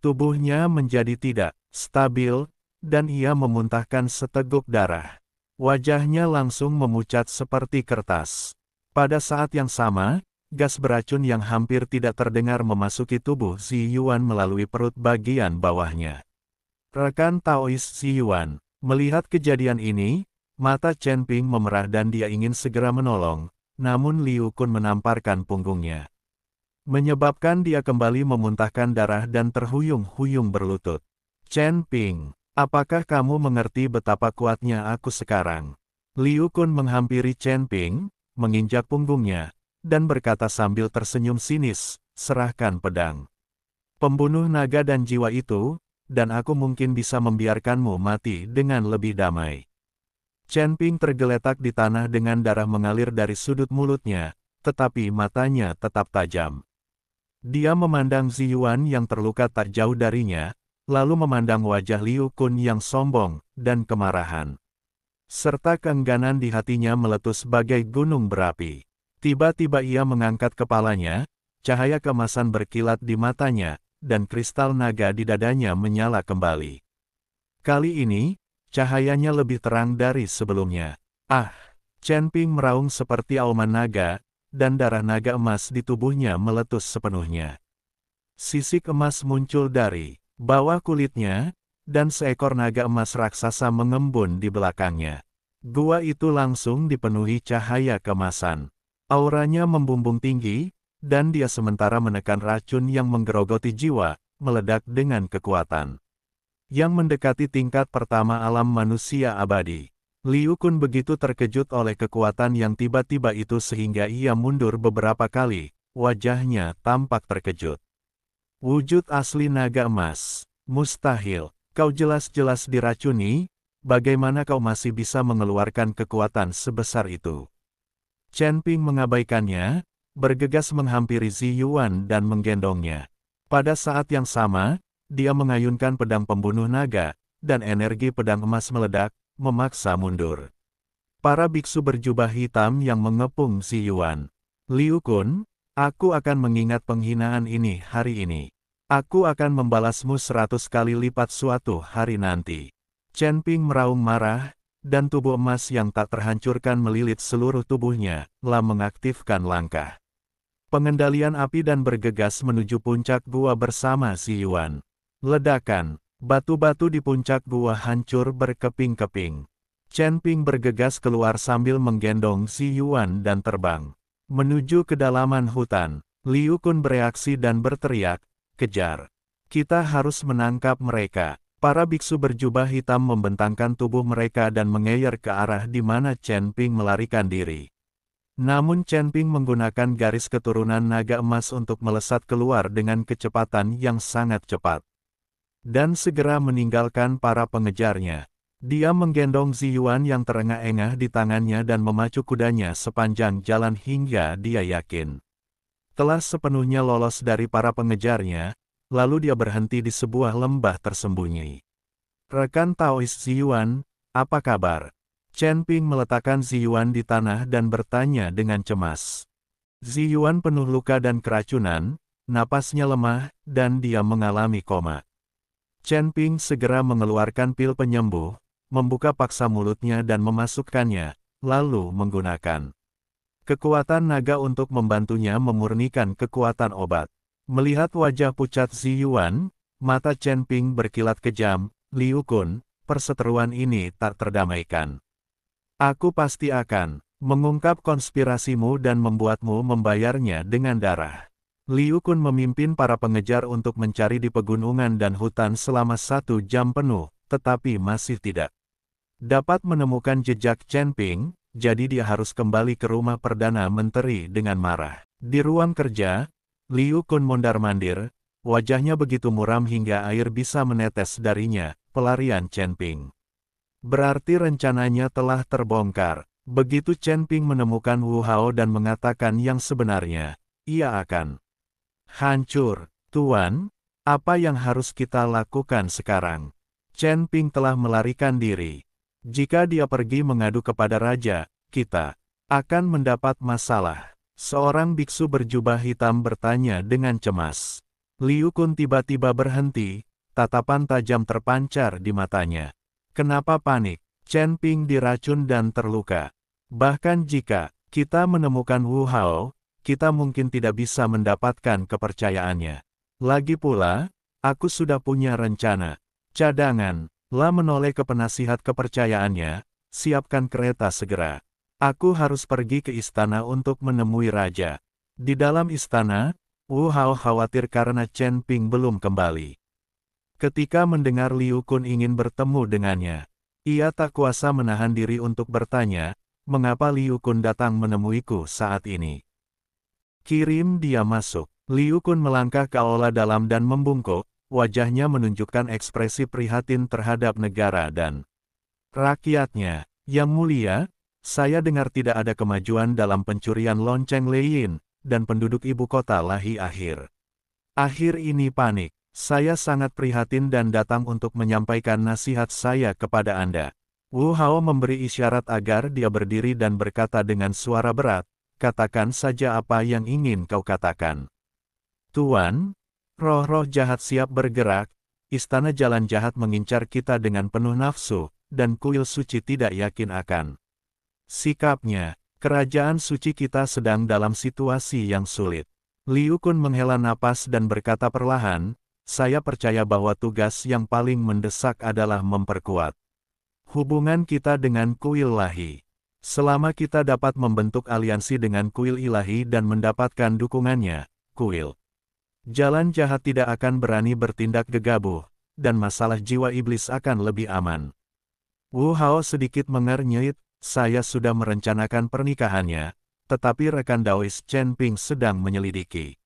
Tubuhnya menjadi tidak stabil, dan ia memuntahkan seteguk darah. Wajahnya langsung memucat seperti kertas. Pada saat yang sama, gas beracun yang hampir tidak terdengar memasuki tubuh Ziyuan melalui perut bagian bawahnya. Rekan Taois Ziyuan melihat kejadian ini, mata Chen Ping memerah dan dia ingin segera menolong, namun Liu Kun menamparkan punggungnya, menyebabkan dia kembali memuntahkan darah dan terhuyung-huyung berlutut. Chen Ping, apakah kamu mengerti betapa kuatnya aku sekarang? Liu Kun menghampiri Chen Ping, menginjak punggungnya, dan berkata sambil tersenyum sinis, serahkan pedang pembunuh naga dan jiwa itu, dan aku mungkin bisa membiarkanmu mati dengan lebih damai. Chen Ping tergeletak di tanah dengan darah mengalir dari sudut mulutnya, tetapi matanya tetap tajam. Dia memandang Ziyuan yang terluka tak jauh darinya, lalu memandang wajah Liu Kun yang sombong, dan kemarahan. Serta keengganan di hatinya meletus bagai gunung berapi. Tiba-tiba ia mengangkat kepalanya, cahaya keemasan berkilat di matanya, dan kristal naga di dadanya menyala kembali. Kali ini, cahayanya lebih terang dari sebelumnya. Ah! Chen Ping meraung seperti auman naga, dan darah naga emas di tubuhnya meletus sepenuhnya. Sisik emas muncul dari bawah kulitnya, dan seekor naga emas raksasa mengembun di belakangnya. Gua itu langsung dipenuhi cahaya kemasan. Auranya membumbung tinggi, dan dia sementara menekan racun yang menggerogoti jiwa, meledak dengan kekuatan yang mendekati tingkat pertama alam manusia abadi. Liu Kun begitu terkejut oleh kekuatan yang tiba-tiba itu sehingga ia mundur beberapa kali, wajahnya tampak terkejut. Wujud asli naga emas. Mustahil, kau jelas-jelas diracuni, bagaimana kau masih bisa mengeluarkan kekuatan sebesar itu? Chen Ping mengabaikannya, bergegas menghampiri Zi Yuan dan menggendongnya. Pada saat yang sama, dia mengayunkan pedang pembunuh naga, dan energi pedang emas meledak, memaksa mundur para biksu berjubah hitam yang mengepung Zi Yuan. Liu Kun, aku akan mengingat penghinaan ini hari ini. Aku akan membalasmu 100 kali lipat suatu hari nanti. Chen Ping meraung marah, dan tubuh emas yang tak terhancurkan melilit seluruh tubuhnya, lah mengaktifkan langkah pengendalian api dan bergegas menuju puncak gua bersama Zi Yuan. Ledakan, batu-batu di puncak gua hancur berkeping-keping. Chen Ping bergegas keluar sambil menggendong Zi Yuan dan terbang menuju kedalaman hutan. Liu Kun bereaksi dan berteriak, kejar. Kita harus menangkap mereka. Para biksu berjubah hitam membentangkan tubuh mereka dan mengeyer ke arah di mana Chen Ping melarikan diri. Namun Chen Ping menggunakan garis keturunan naga emas untuk melesat keluar dengan kecepatan yang sangat cepat dan segera meninggalkan para pengejarnya. Dia menggendong Zi Yuan yang terengah-engah di tangannya dan memacu kudanya sepanjang jalan hingga dia yakin telah sepenuhnya lolos dari para pengejarnya, lalu dia berhenti di sebuah lembah tersembunyi. Rekan Taois Zi Yuan, apa kabar? Chen Ping meletakkan Zi Yuan di tanah dan bertanya dengan cemas. Zi Yuan penuh luka dan keracunan, napasnya lemah, dan dia mengalami koma. Chen Ping segera mengeluarkan pil penyembuh, membuka paksa mulutnya dan memasukkannya, lalu menggunakan kekuatan naga untuk membantunya memurnikan kekuatan obat. Melihat wajah pucat Zi Yuan, mata Chen Ping berkilat kejam. Liu Kun, perseteruan ini tak terdamaikan. Aku pasti akan mengungkap konspirasimu dan membuatmu membayarnya dengan darah. Liu Kun memimpin para pengejar untuk mencari di pegunungan dan hutan selama 1 jam penuh, tetapi masih tidak dapat menemukan jejak Chen Ping, jadi dia harus kembali ke rumah Perdana Menteri dengan marah. Di ruang kerja, Liu Kun mondar-mandir, wajahnya begitu muram hingga air bisa menetes darinya, pelarian Chen Ping. Berarti rencananya telah terbongkar. Begitu Chen Ping menemukan Wu Hao dan mengatakan yang sebenarnya, ia akan hancur. Tuan, apa yang harus kita lakukan sekarang? Chen Ping telah melarikan diri. Jika dia pergi mengadu kepada raja, kita akan mendapat masalah. Seorang biksu berjubah hitam bertanya dengan cemas. Liu Kun tiba-tiba berhenti, tatapan tajam terpancar di matanya. Kenapa panik? Chen Ping diracun dan terluka. Bahkan jika kita menemukan Wu Hao, kita mungkin tidak bisa mendapatkan kepercayaannya. Lagi pula, aku sudah punya rencana. Cadangan, lah menoleh ke penasihat kepercayaannya, siapkan kereta segera. Aku harus pergi ke istana untuk menemui raja. Di dalam istana, Wu Hao khawatir karena Chen Ping belum kembali. Ketika mendengar Liu Kun ingin bertemu dengannya, ia tak kuasa menahan diri untuk bertanya, mengapa Liu Kun datang menemuiku saat ini? Kirim dia masuk. Liu Kun melangkah ke aula dalam dan membungkuk, wajahnya menunjukkan ekspresi prihatin terhadap negara dan rakyatnya. Yang mulia, saya dengar tidak ada kemajuan dalam pencurian lonceng Leiyin, dan penduduk ibu kota Lahi akhir ini panik. Saya sangat prihatin dan datang untuk menyampaikan nasihat saya kepada Anda. Wu Hao memberi isyarat agar dia berdiri dan berkata dengan suara berat, katakan saja apa yang ingin kau katakan. Tuan, roh-roh jahat siap bergerak, istana jalan jahat mengincar kita dengan penuh nafsu, dan kuil suci tidak yakin akan sikapnya. Kerajaan suci kita sedang dalam situasi yang sulit. Liu Kun menghela napas dan berkata perlahan, saya percaya bahwa tugas yang paling mendesak adalah memperkuat hubungan kita dengan kuil ilahi. Selama kita dapat membentuk aliansi dengan kuil ilahi dan mendapatkan dukungannya, kuil jalan jahat tidak akan berani bertindak gegabah, dan masalah jiwa iblis akan lebih aman. Wu Hao sedikit mengernyit, saya sudah merencanakan pernikahannya, tetapi rekan Daois Chen Ping sedang menyelidiki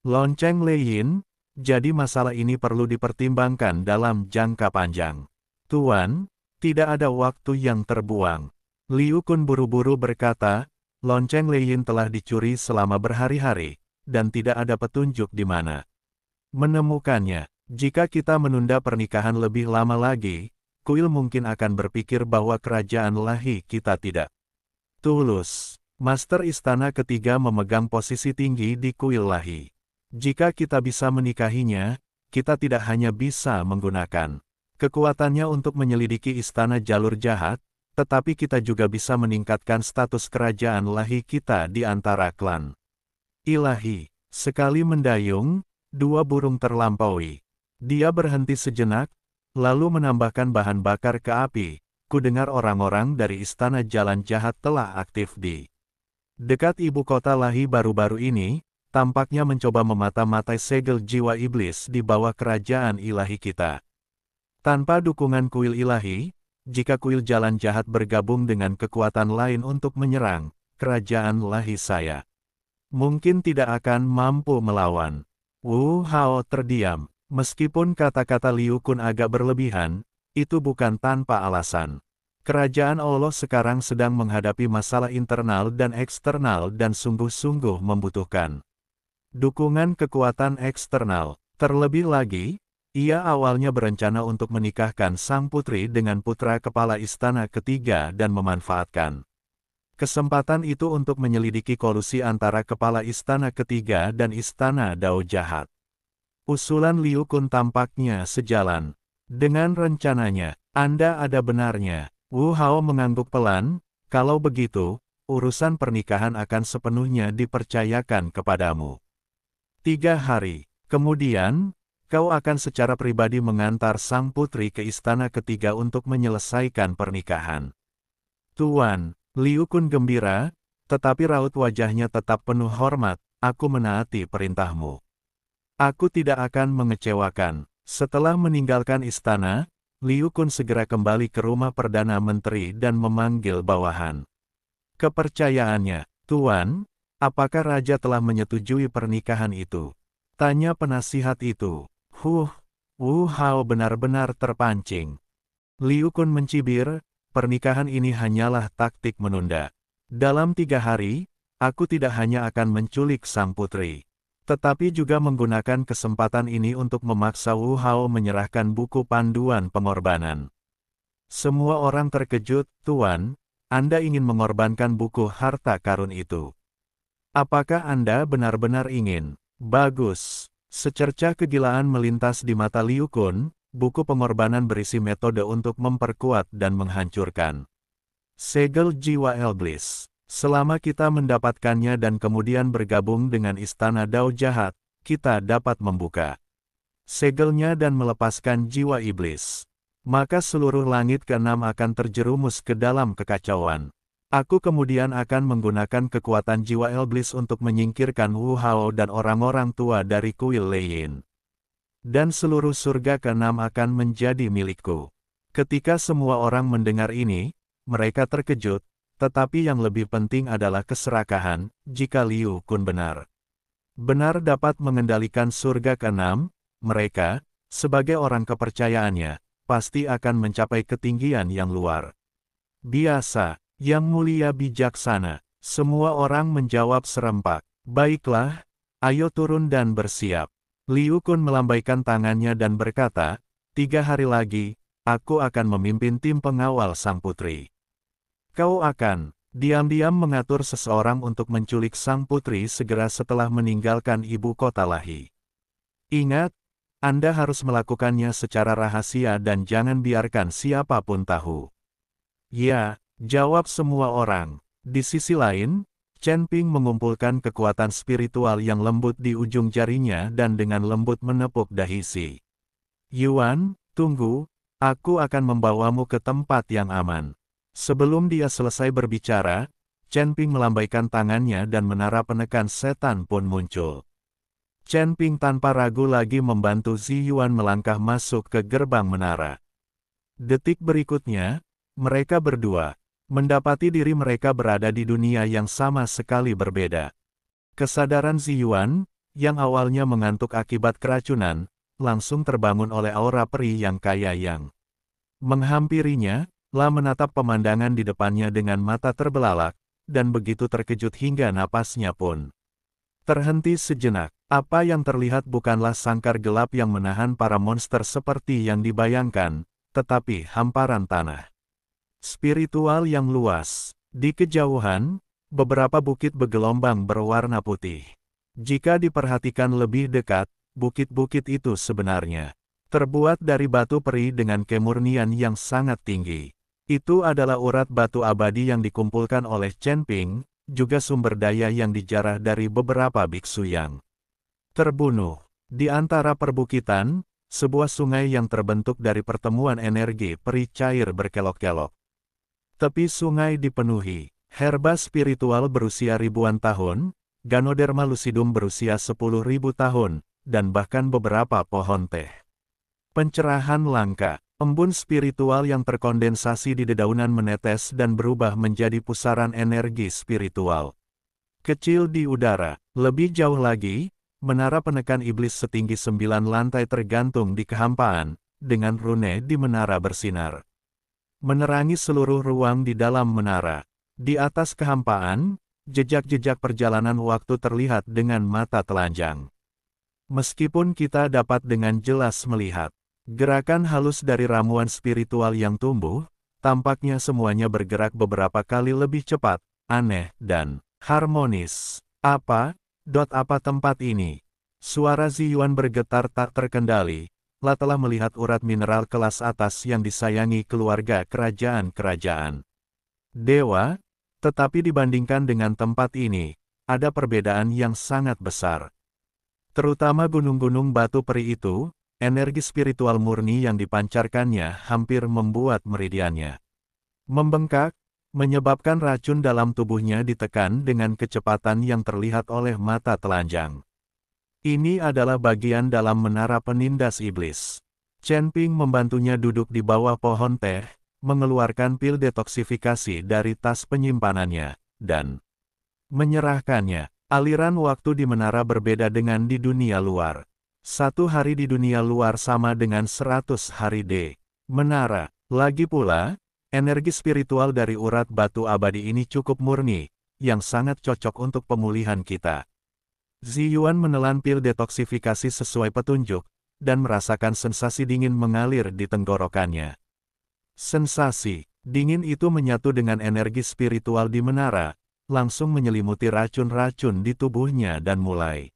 lonceng Lei Yin, jadi masalah ini perlu dipertimbangkan dalam jangka panjang. Tuan, tidak ada waktu yang terbuang. Liu Kun buru-buru berkata, lonceng Lei Yin telah dicuri selama berhari-hari, dan tidak ada petunjuk di mana menemukannya. Jika kita menunda pernikahan lebih lama lagi, kuil mungkin akan berpikir bahwa kerajaan ilahi kita tidak tulus. Master Istana Ketiga memegang posisi tinggi di kuil ilahi. Jika kita bisa menikahinya, kita tidak hanya bisa menggunakan kekuatannya untuk menyelidiki istana jalur jahat, tetapi kita juga bisa meningkatkan status kerajaan ilahi kita di antara klan ilahi. Sekali mendayung, dua burung terlampaui. Dia berhenti sejenak, lalu menambahkan bahan bakar ke api. Kudengar orang-orang dari istana jalan jahat telah aktif di dekat ibu kota ilahi baru-baru ini, tampaknya mencoba memata-matai segel jiwa iblis di bawah kerajaan ilahi kita. Tanpa dukungan kuil ilahi, jika kuil jalan jahat bergabung dengan kekuatan lain untuk menyerang kerajaan ilahi saya, mungkin tidak akan mampu melawan. Wu Hao terdiam. Meskipun kata-kata Liu Kun agak berlebihan, itu bukan tanpa alasan. Kerajaan Allah sekarang sedang menghadapi masalah internal dan eksternal dan sungguh-sungguh membutuhkan dukungan kekuatan eksternal. Terlebih lagi, ia awalnya berencana untuk menikahkan sang putri dengan putra kepala istana ketiga dan memanfaatkan kesempatan itu untuk menyelidiki kolusi antara kepala istana ketiga dan istana Dao jahat. Usulan Liu Kun tampaknya sejalan dengan rencananya. Anda ada benarnya. Wu Hao mengangguk pelan, kalau begitu, urusan pernikahan akan sepenuhnya dipercayakan kepadamu. 3 hari kemudian, kau akan secara pribadi mengantar sang putri ke istana ketiga untuk menyelesaikan pernikahan. Tuan, Liu Kun gembira, tetapi raut wajahnya tetap penuh hormat, aku menaati perintahmu. Aku tidak akan mengecewakan. Setelah meninggalkan istana, Liu Kun segera kembali ke rumah Perdana Menteri dan memanggil bawahan kepercayaannya. Tuan, apakah Raja telah menyetujui pernikahan itu? Tanya penasihat itu. Wu Hao benar-benar terpancing. Liu Kun mencibir, pernikahan ini hanyalah taktik menunda. Dalam 3 hari, aku tidak hanya akan menculik sang putri, tetapi juga menggunakan kesempatan ini untuk memaksa Wu Hao menyerahkan buku panduan pengorbanan. Semua orang terkejut, Tuan, Anda ingin mengorbankan buku harta karun itu. Apakah Anda benar-benar ingin? Bagus. Secercah kegilaan melintas di mata Liu Kun, buku pengorbanan berisi metode untuk memperkuat dan menghancurkan segel jiwa iblis. Selama kita mendapatkannya dan kemudian bergabung dengan istana Dao jahat, kita dapat membuka segelnya dan melepaskan jiwa iblis. Maka seluruh langit ke-6 akan terjerumus ke dalam kekacauan. Aku kemudian akan menggunakan kekuatan jiwa iblis untuk menyingkirkan Wu Hao dan orang-orang tua dari kuil Lei Yin. Dan seluruh surga ke-6 akan menjadi milikku. Ketika semua orang mendengar ini, mereka terkejut, tetapi yang lebih penting adalah keserakahan, jika Liu Kun benar dapat mengendalikan surga ke-6, mereka, sebagai orang kepercayaannya, pasti akan mencapai ketinggian yang luar biasa. Yang mulia bijaksana, semua orang menjawab serempak. Baiklah, ayo turun dan bersiap. Liu Kun melambaikan tangannya dan berkata, 3 hari lagi, aku akan memimpin tim pengawal sang putri. Kau akan diam-diam mengatur seseorang untuk menculik sang putri segera setelah meninggalkan ibu kota ilahi. Ingat, Anda harus melakukannya secara rahasia dan jangan biarkan siapapun tahu. Ya, jawab semua orang. Di sisi lain, Chen Ping mengumpulkan kekuatan spiritual yang lembut di ujung jarinya dan dengan lembut menepuk dahi Si Yuan. Tunggu, aku akan membawamu ke tempat yang aman. Sebelum dia selesai berbicara, Chen Ping melambaikan tangannya dan menara penekan setan pun muncul. Chen Ping tanpa ragu lagi membantu Zi Yuan melangkah masuk ke gerbang menara. Detik berikutnya, mereka berdua mendapati diri mereka berada di dunia yang sama sekali berbeda. Kesadaran Zi Yuan, yang awalnya mengantuk akibat keracunan, langsung terbangun oleh aura peri yang kaya yang menghampirinya, menatap pemandangan di depannya dengan mata terbelalak, dan begitu terkejut hingga napasnya pun terhenti sejenak. Apa yang terlihat bukanlah sangkar gelap yang menahan para monster seperti yang dibayangkan, tetapi hamparan tanah spiritual yang luas. Di kejauhan, beberapa bukit bergelombang berwarna putih. Jika diperhatikan lebih dekat, bukit-bukit itu sebenarnya terbuat dari batu peri dengan kemurnian yang sangat tinggi. Itu adalah urat batu abadi yang dikumpulkan oleh Chen Ping, juga sumber daya yang dijarah dari beberapa biksu yang terbunuh. Di antara perbukitan, sebuah sungai yang terbentuk dari pertemuan energi peri cair berkelok-kelok. Tepi sungai dipenuhi herba spiritual berusia ribuan tahun, Ganoderma lucidum berusia 10.000 tahun, dan bahkan beberapa pohon teh. Pencerahan langka, embun spiritual yang terkondensasi di dedaunan menetes dan berubah menjadi pusaran energi spiritual kecil di udara. Lebih jauh lagi, menara penekan iblis setinggi 9 lantai tergantung di kehampaan, dengan rune di menara bersinar menerangi seluruh ruang di dalam menara. Di atas kehampaan, jejak-jejak perjalanan waktu terlihat dengan mata telanjang. Meskipun kita dapat dengan jelas melihat gerakan halus dari ramuan spiritual yang tumbuh, tampaknya semuanya bergerak beberapa kali lebih cepat, aneh, dan harmonis. Apa tempat ini? Suara Zi Yuan bergetar tak terkendali. Telah melihat urat mineral kelas atas yang disayangi keluarga kerajaan-kerajaan dewa, tetapi dibandingkan dengan tempat ini, ada perbedaan yang sangat besar. Terutama gunung-gunung batu peri itu, energi spiritual murni yang dipancarkannya hampir membuat meridiannya membengkak, menyebabkan racun dalam tubuhnya ditekan dengan kecepatan yang terlihat oleh mata telanjang. Ini adalah bagian dalam menara penindas iblis. Chen Ping membantunya duduk di bawah pohon teh, mengeluarkan pil detoksifikasi dari tas penyimpanannya, dan menyerahkannya. Aliran waktu di menara berbeda dengan di dunia luar. 1 hari di dunia luar sama dengan 100 hari di menara. Lagi pula, energi spiritual dari urat batu abadi ini cukup murni, yang sangat cocok untuk pemulihan kita. Zi Yuan menelan pil detoksifikasi sesuai petunjuk, dan merasakan sensasi dingin mengalir di tenggorokannya. Sensasi dingin itu menyatu dengan energi spiritual di menara, langsung menyelimuti racun-racun di tubuhnya dan mulai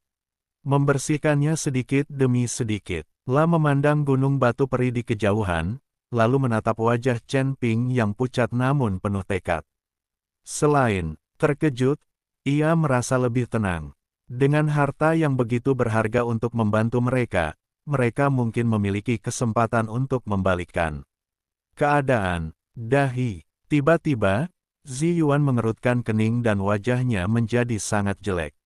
membersihkannya sedikit demi sedikit. Memandang gunung batu peri di kejauhan, lalu menatap wajah Chen Ping yang pucat namun penuh tekad. Selain terkejut, ia merasa lebih tenang. Dengan harta yang begitu berharga untuk membantu mereka, mereka mungkin memiliki kesempatan untuk membalikkan keadaan. Dahi. Tiba-tiba, Zi Yuan mengerutkan kening dan wajahnya menjadi sangat jelek.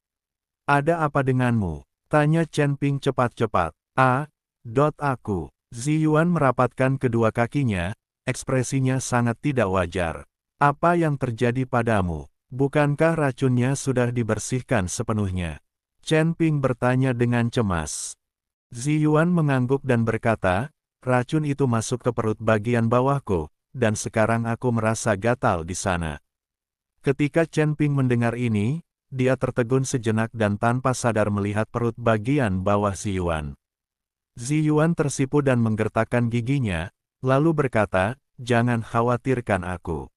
Ada apa denganmu? Tanya Chen Ping cepat-cepat. Aku. Zi Yuan merapatkan kedua kakinya, ekspresinya sangat tidak wajar. Apa yang terjadi padamu? Bukankah racunnya sudah dibersihkan sepenuhnya? Chen Ping bertanya dengan cemas. Zi Yuan mengangguk dan berkata, racun itu masuk ke perut bagian bawahku, dan sekarang aku merasa gatal di sana. Ketika Chen Ping mendengar ini, dia tertegun sejenak dan tanpa sadar melihat perut bagian bawah Zi Yuan. Zi Yuan tersipu dan menggertakkan giginya, lalu berkata, jangan khawatirkan aku.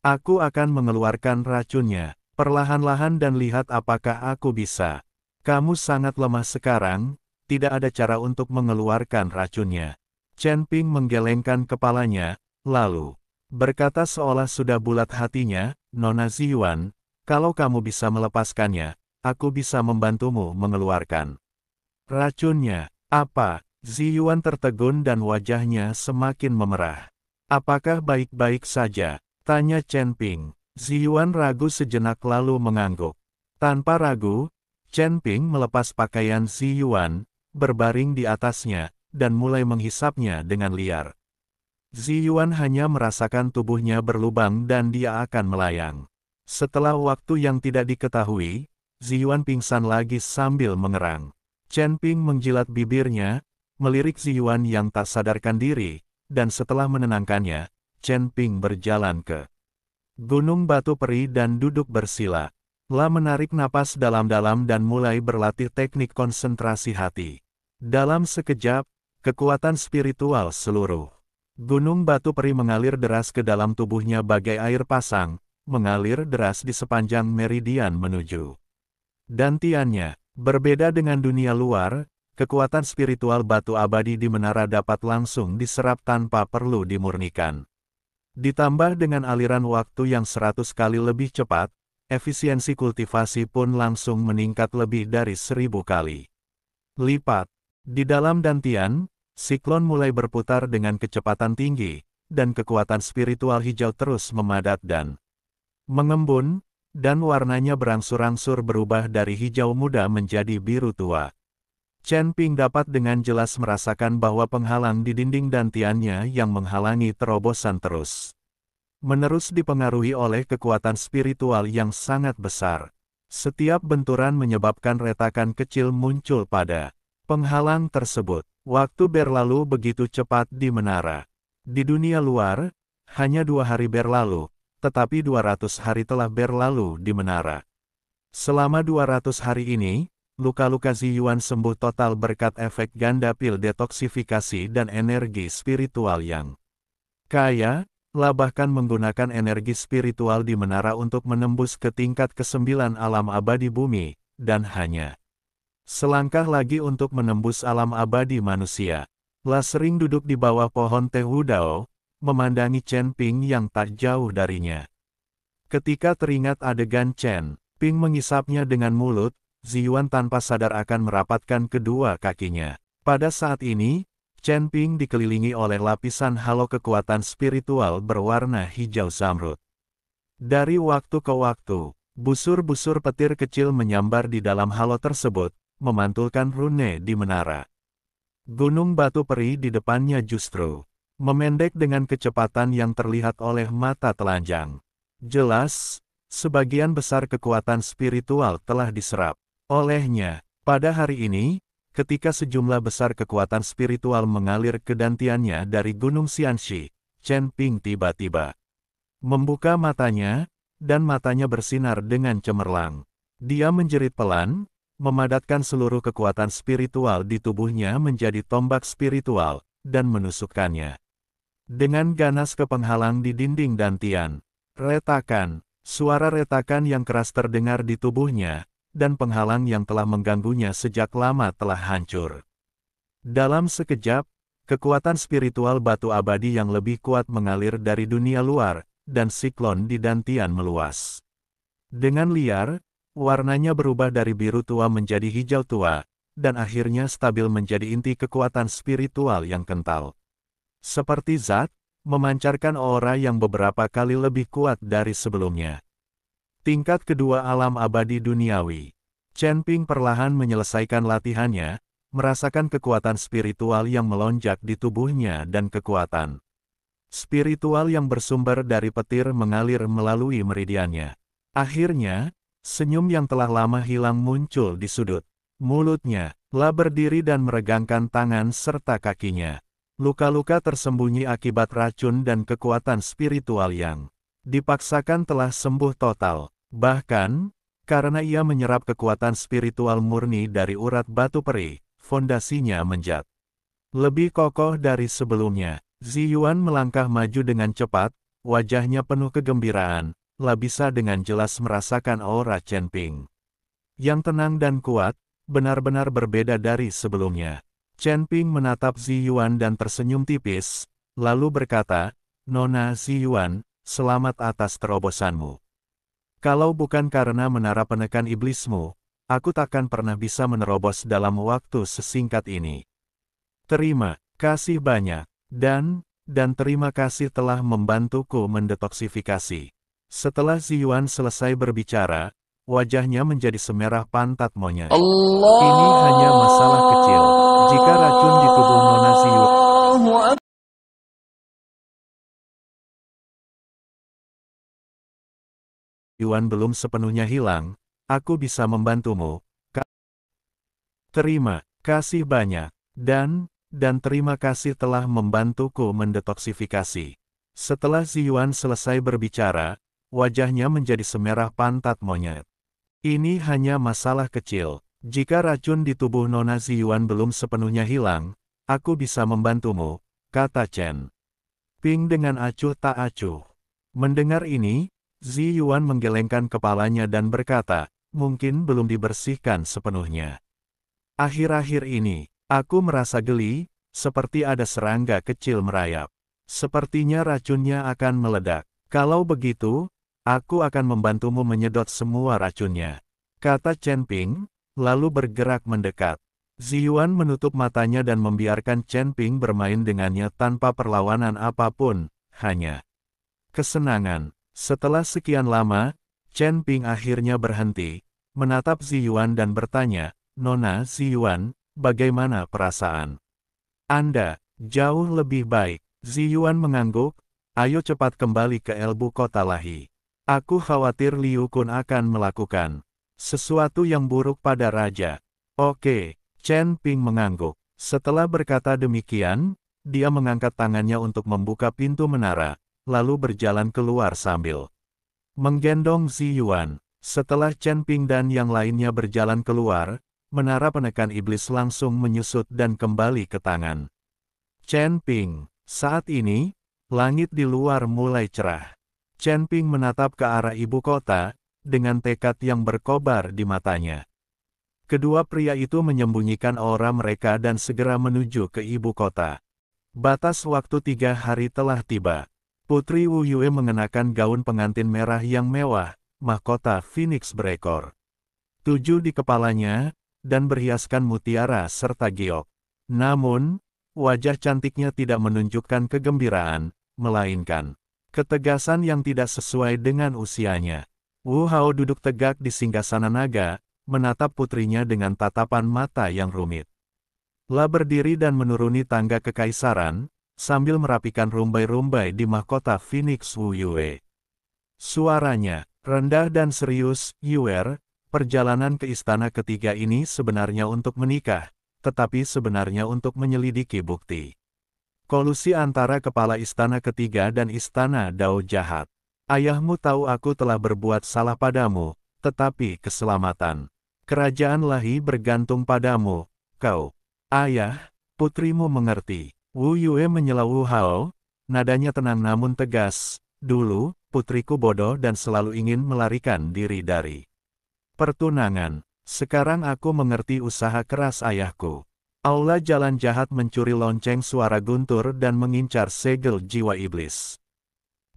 Aku akan mengeluarkan racunnya, perlahan-lahan dan lihat apakah aku bisa. Kamu sangat lemah sekarang, tidak ada cara untuk mengeluarkan racunnya. Chen Ping menggelengkan kepalanya, lalu berkata seolah sudah bulat hatinya, Nona Zi Yuan, Kalau kamu bisa melepaskannya, aku bisa membantumu mengeluarkan racunnya. Apa? Ziyuan tertegun dan wajahnya semakin memerah. Apakah baik-baik saja? Tanya Chen Ping. Ziyuan ragu sejenak lalu mengangguk. Tanpa ragu, Chen Ping melepas pakaian Ziyuan, berbaring di atasnya, dan mulai menghisapnya dengan liar. Ziyuan hanya merasakan tubuhnya berlubang dan dia akan melayang. Setelah waktu yang tidak diketahui, Ziyuan pingsan lagi sambil mengerang. Chen Ping menjilat bibirnya, melirik Ziyuan yang tak sadarkan diri, dan setelah menenangkannya, Chen Ping berjalan ke Gunung Batu Peri dan duduk bersila. La menarik napas dalam-dalam dan mulai berlatih teknik konsentrasi hati. Dalam sekejap, kekuatan spiritual seluruh Gunung Batu Peri mengalir deras ke dalam tubuhnya bagai air pasang, mengalir deras di sepanjang meridian menuju dantiannya. Berbeda dengan dunia luar, kekuatan spiritual batu abadi di menara dapat langsung diserap tanpa perlu dimurnikan. Ditambah dengan aliran waktu yang 100 kali lebih cepat, efisiensi kultivasi pun langsung meningkat lebih dari 1000 kali lipat. Di dalam dantian, siklon mulai berputar dengan kecepatan tinggi, dan kekuatan spiritual hijau terus memadat dan mengembun, dan warnanya berangsur-angsur berubah dari hijau muda menjadi biru tua. Chen Ping dapat dengan jelas merasakan bahwa penghalang di dinding dantiannya yang menghalangi terobosan terus menerus dipengaruhi oleh kekuatan spiritual yang sangat besar. Setiap benturan menyebabkan retakan kecil muncul pada penghalang tersebut. Waktu berlalu begitu cepat di menara. Di dunia luar, hanya 2 hari berlalu, tetapi 200 hari telah berlalu di menara. Selama 200 hari ini, luka-luka Ziyuan sembuh total berkat efek ganda pil detoksifikasi dan energi spiritual yang kaya. La bahkan menggunakan energi spiritual di menara untuk menembus ke tingkat ke-9 alam abadi bumi, dan hanya selangkah lagi untuk menembus alam abadi manusia. La sering duduk di bawah pohon teh Wudao, memandangi Chen Ping yang tak jauh darinya. Ketika teringat adegan Chen Ping mengisapnya dengan mulut, Ziyuan tanpa sadar akan merapatkan kedua kakinya. Pada saat ini, Chen Ping dikelilingi oleh lapisan halo kekuatan spiritual berwarna hijau zamrud. Dari waktu ke waktu, busur-busur petir kecil menyambar di dalam halo tersebut, memantulkan rune di menara. Gunung Batu Peri di depannya justru memendek dengan kecepatan yang terlihat oleh mata telanjang. Jelas, sebagian besar kekuatan spiritual telah diserap olehnya. Pada hari ini, ketika sejumlah besar kekuatan spiritual mengalir ke dantiannya dari Gunung Xianxi, Chen Ping tiba-tiba membuka matanya, dan matanya bersinar dengan cemerlang. Dia menjerit pelan, memadatkan seluruh kekuatan spiritual di tubuhnya menjadi tombak spiritual, dan menusukkannya dengan ganas ke penghalang di dinding dantian. Retakan, suara retakan yang keras terdengar di tubuhnya, dan penghalang yang telah mengganggunya sejak lama telah hancur. Dalam sekejap, kekuatan spiritual batu abadi yang lebih kuat mengalir dari dunia luar, dan siklon di dantian meluas. Dengan liar, warnanya berubah dari biru tua menjadi hijau tua, dan akhirnya stabil menjadi inti kekuatan spiritual yang kental. Seperti zat, memancarkan aura yang beberapa kali lebih kuat dari sebelumnya. Tingkat kedua alam abadi duniawi. Chen Ping perlahan menyelesaikan latihannya, merasakan kekuatan spiritual yang melonjak di tubuhnya dan kekuatan spiritual yang bersumber dari petir mengalir melalui meridiannya. Akhirnya, senyum yang telah lama hilang muncul di sudut mulutnya. La berdiri dan meregangkan tangan serta kakinya. Luka-luka tersembunyi akibat racun dan kekuatan spiritual yang dipaksakan telah sembuh total. Bahkan, karena ia menyerap kekuatan spiritual murni dari urat batu peri, fondasinya menjadi lebih kokoh dari sebelumnya. Ziyuan melangkah maju dengan cepat, wajahnya penuh kegembiraan. La bisa dengan jelas merasakan aura Chen Ping yang tenang dan kuat, benar-benar berbeda dari sebelumnya. Chen Ping menatap Ziyuan dan tersenyum tipis, lalu berkata, "Nona Ziyuan, selamat atas terobosanmu. Kalau bukan karena menara penekan iblismu, aku takkan pernah bisa menerobos dalam waktu sesingkat ini. Terima kasih banyak, dan terima kasih telah membantuku mendetoksifikasi. Setelah Ziyuan selesai berbicara, wajahnya menjadi semerah pantat monyet. Ini hanya masalah kecil. Jika racun di tubuh Nona Ziyuan belum sepenuhnya hilang, aku bisa membantumu. Terima kasih banyak, dan terima kasih telah membantuku mendetoksifikasi. Setelah Ziyuan selesai berbicara, wajahnya menjadi semerah pantat monyet. Ini hanya masalah kecil. Jika racun di tubuh Nona Ziyuan belum sepenuhnya hilang, aku bisa membantumu, kata Chen Ping dengan acuh tak acuh. Mendengar ini, Ziyuan menggelengkan kepalanya dan berkata, mungkin belum dibersihkan sepenuhnya. Akhir-akhir ini, aku merasa geli, seperti ada serangga kecil merayap. Sepertinya racunnya akan meledak. Kalau begitu, aku akan membantumu menyedot semua racunnya, kata Chen Ping, lalu bergerak mendekat. Ziyuan menutup matanya dan membiarkan Chen Ping bermain dengannya tanpa perlawanan apapun, hanya kesenangan. Setelah sekian lama, Chen Ping akhirnya berhenti, menatap Ziyuan dan bertanya, Nona Ziyuan, bagaimana perasaan Anda? Jauh lebih baik. Ziyuan mengangguk, ayo cepat kembali ke Elbu Kota Lahi. Aku khawatir Liu Kun akan melakukan sesuatu yang buruk pada Raja. Oke, Chen Ping mengangguk. Setelah berkata demikian, dia mengangkat tangannya untuk membuka pintu menara, lalu berjalan keluar sambil menggendong Ziyuan. Setelah Chen Ping dan yang lainnya berjalan keluar, menara penekan iblis langsung menyusut dan kembali ke tangan Chen Ping. Saat ini, langit di luar mulai cerah. Chen Ping menatap ke arah ibu kota, dengan tekad yang berkobar di matanya. Kedua pria itu menyembunyikan aura mereka dan segera menuju ke ibu kota. Batas waktu 3 hari telah tiba. Putri Wu Yue mengenakan gaun pengantin merah yang mewah, mahkota Phoenix berekor 7 di kepalanya, dan berhiaskan mutiara serta giok. Namun, wajah cantiknya tidak menunjukkan kegembiraan, melainkan ketegasan yang tidak sesuai dengan usianya. Wu Hao duduk tegak di singgasana naga, menatap putrinya dengan tatapan mata yang rumit. La berdiri dan menuruni tangga kekaisaran, sambil merapikan rumbai-rumbai di mahkota Phoenix Wu Yue. Suaranya rendah dan serius, Yuer, perjalanan ke istana ketiga ini sebenarnya untuk menikah, tetapi sebenarnya untuk menyelidiki bukti kolusi antara kepala istana ketiga dan istana Dao jahat. Ayahmu tahu aku telah berbuat salah padamu, tetapi keselamatan kerajaan Lahi bergantung padamu, kau. Ayah, putrimu mengerti. Wu Yue menyela Wu Hao, nadanya tenang namun tegas. Dulu, putriku bodoh dan selalu ingin melarikan diri dari pertunangan. Sekarang aku mengerti usaha keras ayahku. Aula jalan jahat mencuri lonceng suara guntur dan mengincar segel jiwa iblis.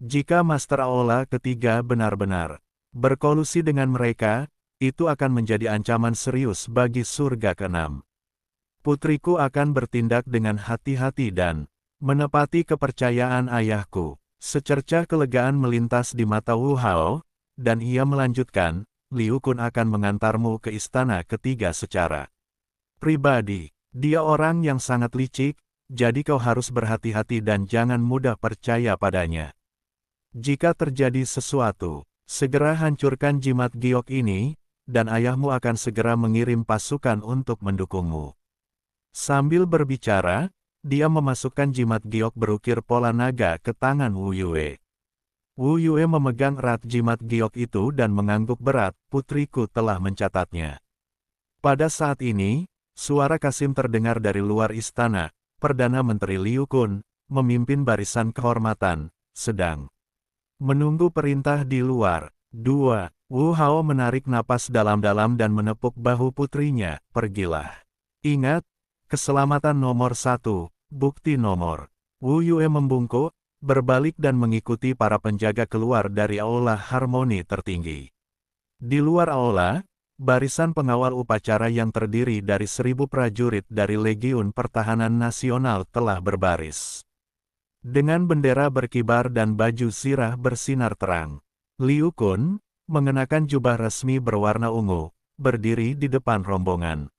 Jika Master Aula ketiga benar-benar berkolusi dengan mereka, itu akan menjadi ancaman serius bagi surga keenam. Putriku akan bertindak dengan hati-hati dan menepati kepercayaan ayahku. Secercah kelegaan melintas di mata Wu Hao, dan ia melanjutkan, Liu Kun akan mengantarmu ke istana ketiga secara pribadi. Dia orang yang sangat licik, jadi kau harus berhati-hati dan jangan mudah percaya padanya. Jika terjadi sesuatu, segera hancurkan jimat giok ini, dan ayahmu akan segera mengirim pasukan untuk mendukungmu. Sambil berbicara, dia memasukkan jimat giok berukir pola naga ke tangan Wu Yue. Wu Yue memegang erat jimat giok itu dan mengangguk berat, putriku telah mencatatnya. Pada saat ini, suara Kasim terdengar dari luar istana. Perdana Menteri Liu Kun, memimpin barisan kehormatan, sedang menunggu perintah di luar. 2. Wu Hao menarik napas dalam-dalam dan menepuk bahu putrinya, pergilah. Ingat, keselamatan nomor 1, bukti nomor. Wu Yue membungkuk, berbalik dan mengikuti para penjaga keluar dari aula harmoni tertinggi. Di luar aula, barisan pengawal upacara yang terdiri dari 1.000 prajurit dari Legiun Pertahanan Nasional telah berbaris. Dengan bendera berkibar dan baju zirah bersinar terang. Liu Kun, mengenakan jubah resmi berwarna ungu, berdiri di depan rombongan.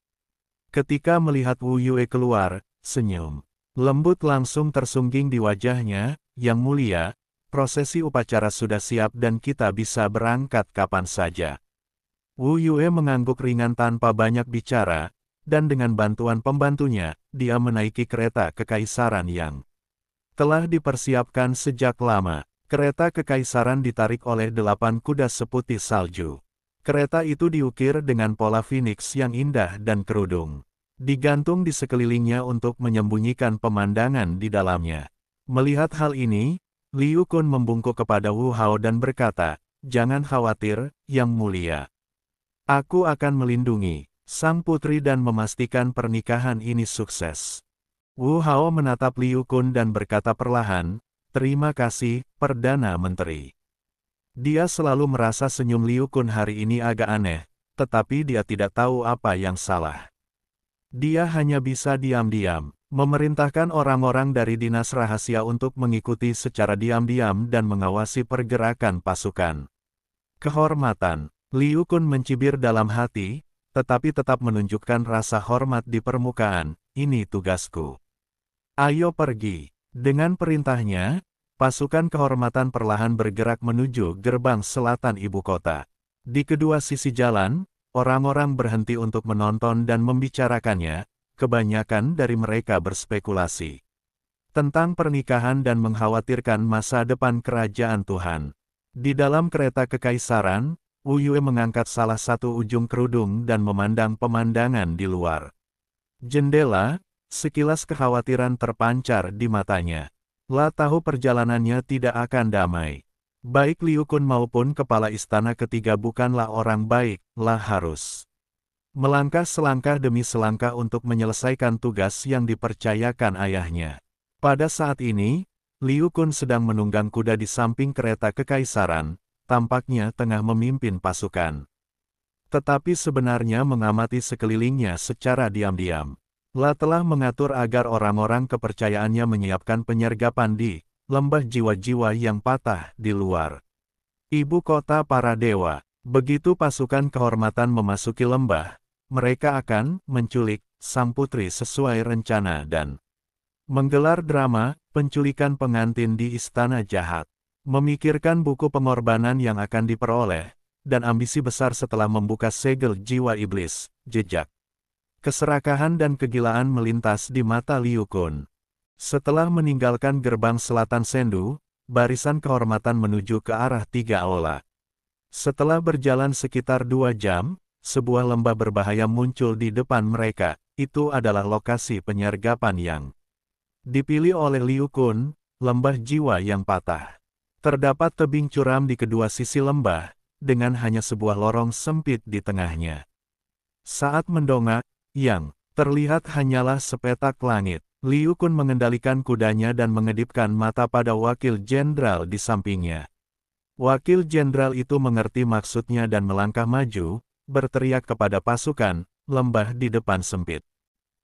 Ketika melihat Wu Yue keluar, senyum lembut langsung tersungging di wajahnya. Yang mulia, prosesi upacara sudah siap dan kita bisa berangkat kapan saja. Wu Yue mengangguk ringan tanpa banyak bicara, dan dengan bantuan pembantunya, dia menaiki kereta kekaisaran yang telah dipersiapkan sejak lama. Kereta kekaisaran ditarik oleh 8 kuda seputih salju. Kereta itu diukir dengan pola phoenix yang indah dan kerudung digantung di sekelilingnya untuk menyembunyikan pemandangan di dalamnya. Melihat hal ini, Liu Kun membungkuk kepada Wu Hao dan berkata, "Jangan khawatir, Yang Mulia. Aku akan melindungi sang putri dan memastikan pernikahan ini sukses." Wu Hao menatap Liu Kun dan berkata perlahan, "Terima kasih, Perdana Menteri." Dia selalu merasa senyum Liu Kun hari ini agak aneh, tetapi dia tidak tahu apa yang salah. Dia hanya bisa diam-diam memerintahkan orang-orang dari dinas rahasia untuk mengikuti secara diam-diam dan mengawasi pergerakan pasukan. Kehormatan. Liu Kun mencibir dalam hati, tetapi tetap menunjukkan rasa hormat di permukaan. "Ini tugasku. Ayo pergi." Dengan perintahnya, pasukan kehormatan perlahan bergerak menuju gerbang selatan ibu kota. Di kedua sisi jalan, orang-orang berhenti untuk menonton dan membicarakannya. Kebanyakan dari mereka berspekulasi tentang pernikahan dan mengkhawatirkan masa depan kerajaan Tuhan. Di dalam kereta kekaisaran, Wu Yue mengangkat salah satu ujung kerudung dan memandang pemandangan di luar jendela. Sekilas kekhawatiran terpancar di matanya. Lah tahu perjalanannya tidak akan damai. Baik Liu Kun maupun kepala istana ketiga bukanlah orang baik. Lah harus melangkah selangkah demi selangkah untuk menyelesaikan tugas yang dipercayakan ayahnya. Pada saat ini, Liu Kun sedang menunggang kuda di samping kereta kekaisaran, tampaknya tengah memimpin pasukan. Tetapi sebenarnya mengamati sekelilingnya secara diam-diam. Lah telah mengatur agar orang-orang kepercayaannya menyiapkan penyergapan di lembah jiwa-jiwa yang patah di luar ibu kota para dewa. Begitu pasukan kehormatan memasuki lembah, mereka akan menculik sang putri sesuai rencana dan menggelar drama penculikan pengantin di istana jahat. Memikirkan buku pengorbanan yang akan diperoleh, dan ambisi besar setelah membuka segel jiwa iblis, jejak keserakahan dan kegilaan melintas di mata Liu Kun. Setelah meninggalkan gerbang selatan Sendu, barisan kehormatan menuju ke arah 3 aula. Setelah berjalan sekitar 2 jam, sebuah lembah berbahaya muncul di depan mereka. Itu adalah lokasi penyergapan yang dipilih oleh Liu Kun, lembah jiwa yang patah. Terdapat tebing curam di kedua sisi lembah, dengan hanya sebuah lorong sempit di tengahnya. Saat mendongak, yang terlihat hanyalah sepetak langit. Liu Kun mengendalikan kudanya dan mengedipkan mata pada wakil jenderal di sampingnya. Wakil jenderal itu mengerti maksudnya dan melangkah maju, berteriak kepada pasukan, "Lembah di depan sempit.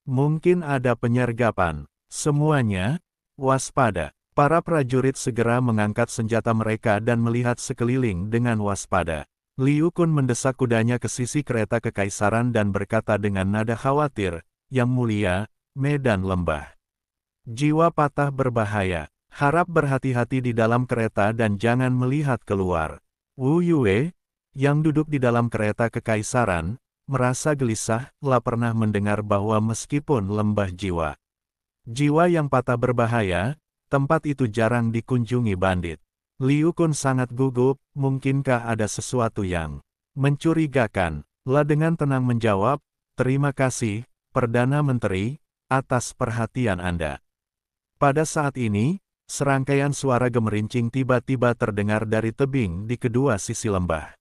Mungkin ada penyergapan. Semuanya, waspada." Para prajurit segera mengangkat senjata mereka dan melihat sekeliling dengan waspada. Liu Kun mendesak kudanya ke sisi kereta kekaisaran dan berkata dengan nada khawatir, "Yang Mulia, medan lembah jiwa patah berbahaya. Harap berhati-hati di dalam kereta dan jangan melihat keluar." Wu Yue, yang duduk di dalam kereta kekaisaran, merasa gelisah. Lah pernah mendengar bahwa meskipun lembah jiwa yang patah berbahaya, tempat itu jarang dikunjungi bandit. Liu Kun sangat gugup, mungkinkah ada sesuatu yang mencurigakan? Lah dengan tenang menjawab, "Terima kasih, Perdana Menteri, atas perhatian Anda." Pada saat ini, serangkaian suara gemerincing tiba-tiba terdengar dari tebing di kedua sisi lembah.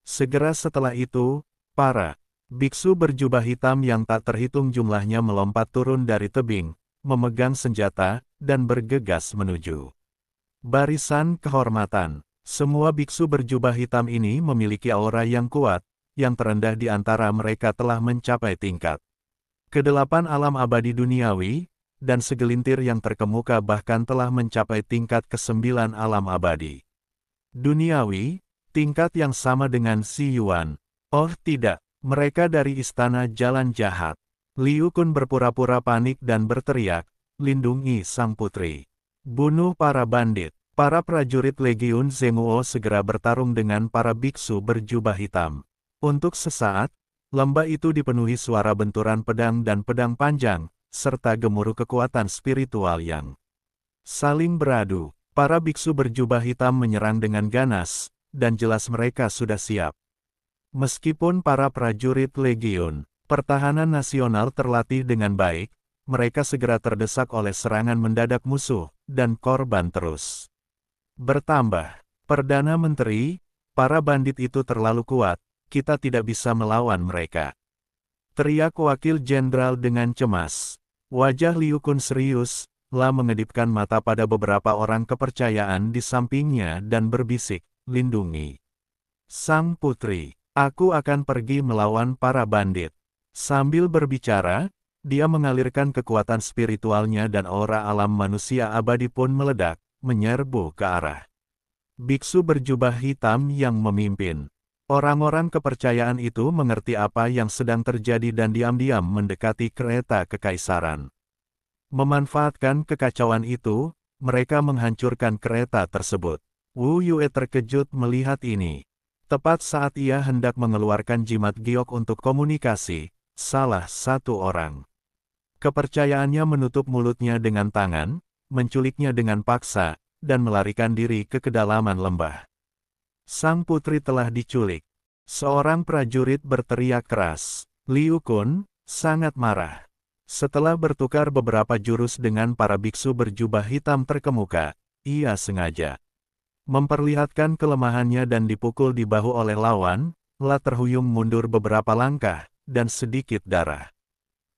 Segera setelah itu, para biksu berjubah hitam yang tak terhitung jumlahnya melompat turun dari tebing, memegang senjata, dan bergegas menuju barisan kehormatan. Semua biksu berjubah hitam ini memiliki aura yang kuat, yang terendah di antara mereka telah mencapai tingkat ke-8 alam abadi duniawi, dan segelintir yang terkemuka bahkan telah mencapai tingkat ke-9 alam abadi duniawi, tingkat yang sama dengan Si Yuan. Oh tidak, mereka dari Istana Jalan Jahat. Liu Kun berpura-pura panik dan berteriak, lindungi sang putri. Bunuh para bandit. Para prajurit Legiun Zhenguo segera bertarung dengan para biksu berjubah hitam. Untuk sesaat, lembah itu dipenuhi suara benturan pedang dan pedang panjang, serta gemuruh kekuatan spiritual yang saling beradu. Para biksu berjubah hitam menyerang dengan ganas, dan jelas mereka sudah siap. Meskipun para prajurit Legiun Pertahanan Nasional terlatih dengan baik, mereka segera terdesak oleh serangan mendadak musuh, dan korban terus bertambah. Perdana Menteri, para bandit itu terlalu kuat, kita tidak bisa melawan mereka. Teriak Wakil Jenderal dengan cemas. Wajah Liu Kun serius, lah mengedipkan mata pada beberapa orang kepercayaan di sampingnya dan berbisik, lindungi sang putri. Aku akan pergi melawan para bandit. Sambil berbicara, dia mengalirkan kekuatan spiritualnya dan aura alam manusia abadi pun meledak, menyerbu ke arah biksu berjubah hitam yang memimpin. Orang-orang kepercayaan itu mengerti apa yang sedang terjadi dan diam-diam mendekati kereta kekaisaran. Memanfaatkan kekacauan itu, mereka menghancurkan kereta tersebut. Wu Yue terkejut melihat ini. Tepat saat ia hendak mengeluarkan jimat giok untuk komunikasi, salah satu orang kepercayaannya menutup mulutnya dengan tangan, menculiknya dengan paksa, dan melarikan diri ke kedalaman lembah. Sang putri telah diculik. Seorang prajurit berteriak keras. Liu Kun sangat marah. Setelah bertukar beberapa jurus dengan para biksu berjubah hitam terkemuka, ia sengaja memperlihatkan kelemahannya dan dipukul di bahu oleh lawan, lah terhuyung mundur beberapa langkah, dan sedikit darah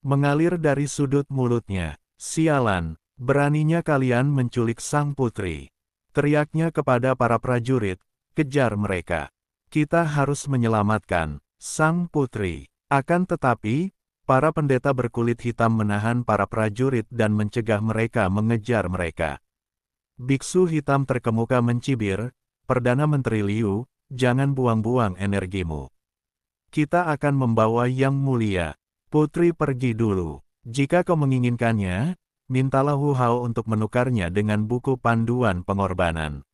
mengalir dari sudut mulutnya. Sialan! Beraninya kalian menculik sang putri. Teriaknya kepada para prajurit, kejar mereka. Kita harus menyelamatkan sang putri. Akan tetapi, para pendeta berkulit hitam menahan para prajurit dan mencegah mereka mengejar mereka. Biksu hitam terkemuka mencibir, Perdana Menteri Liu, jangan buang-buang energimu. Kita akan membawa yang mulia. Putri pergi dulu. Jika kau menginginkannya, mintalah Hu Hao untuk menukarnya dengan buku panduan pengorbanan.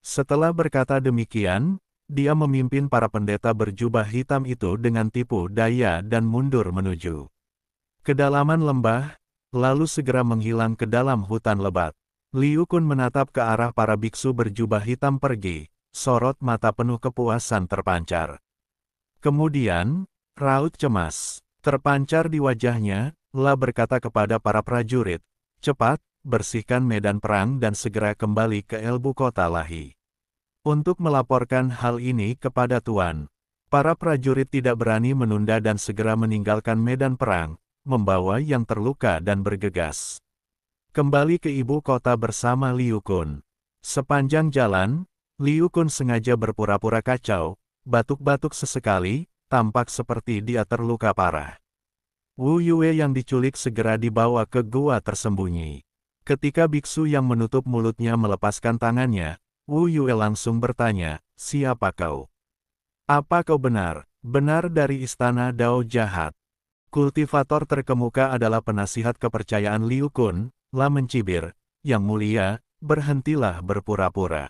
Setelah berkata demikian, dia memimpin para pendeta berjubah hitam itu dengan tipu daya dan mundur menuju kedalaman lembah, lalu segera menghilang ke dalam hutan lebat. Liu Kun menatap ke arah para biksu berjubah hitam pergi, sorot mata penuh kepuasan terpancar. Kemudian, raut cemas terpancar di wajahnya, lah berkata kepada para prajurit, cepat, bersihkan medan perang dan segera kembali ke Elbu Kota Lahi. Untuk melaporkan hal ini kepada Tuan. Para prajurit tidak berani menunda dan segera meninggalkan medan perang, membawa yang terluka dan bergegas kembali ke ibu kota bersama Liu Kun. Sepanjang jalan, Liu Kun sengaja berpura-pura kacau, batuk-batuk sesekali, tampak seperti dia terluka parah. Wu Yue yang diculik segera dibawa ke gua tersembunyi. Ketika biksu yang menutup mulutnya melepaskan tangannya, Wu Yue langsung bertanya, siapa kau? Apa kau benar dari istana Dao Jahat? Kultivator terkemuka adalah penasihat kepercayaan Liu Kun, lah mencibir, yang mulia, berhentilah berpura-pura.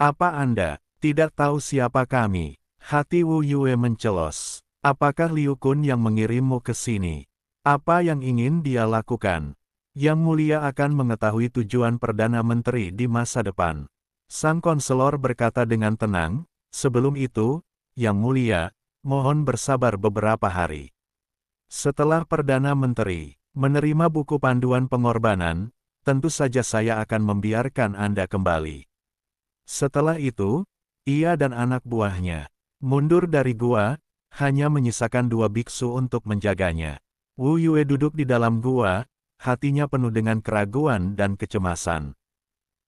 Apa Anda tidak tahu siapa kami? Hati Wu Yue mencelos. Apakah Liu Kun yang mengirimmu ke sini? Apa yang ingin dia lakukan? Yang mulia akan mengetahui tujuan Perdana Menteri di masa depan. Sang konselor berkata dengan tenang, sebelum itu, Yang mulia, mohon bersabar beberapa hari. Setelah Perdana Menteri menerima buku panduan pengorbanan, tentu saja saya akan membiarkan Anda kembali. Setelah itu, ia dan anak buahnya mundur dari gua, hanya menyisakan 2 biksu untuk menjaganya. Wu Yue duduk di dalam gua, hatinya penuh dengan keraguan dan kecemasan.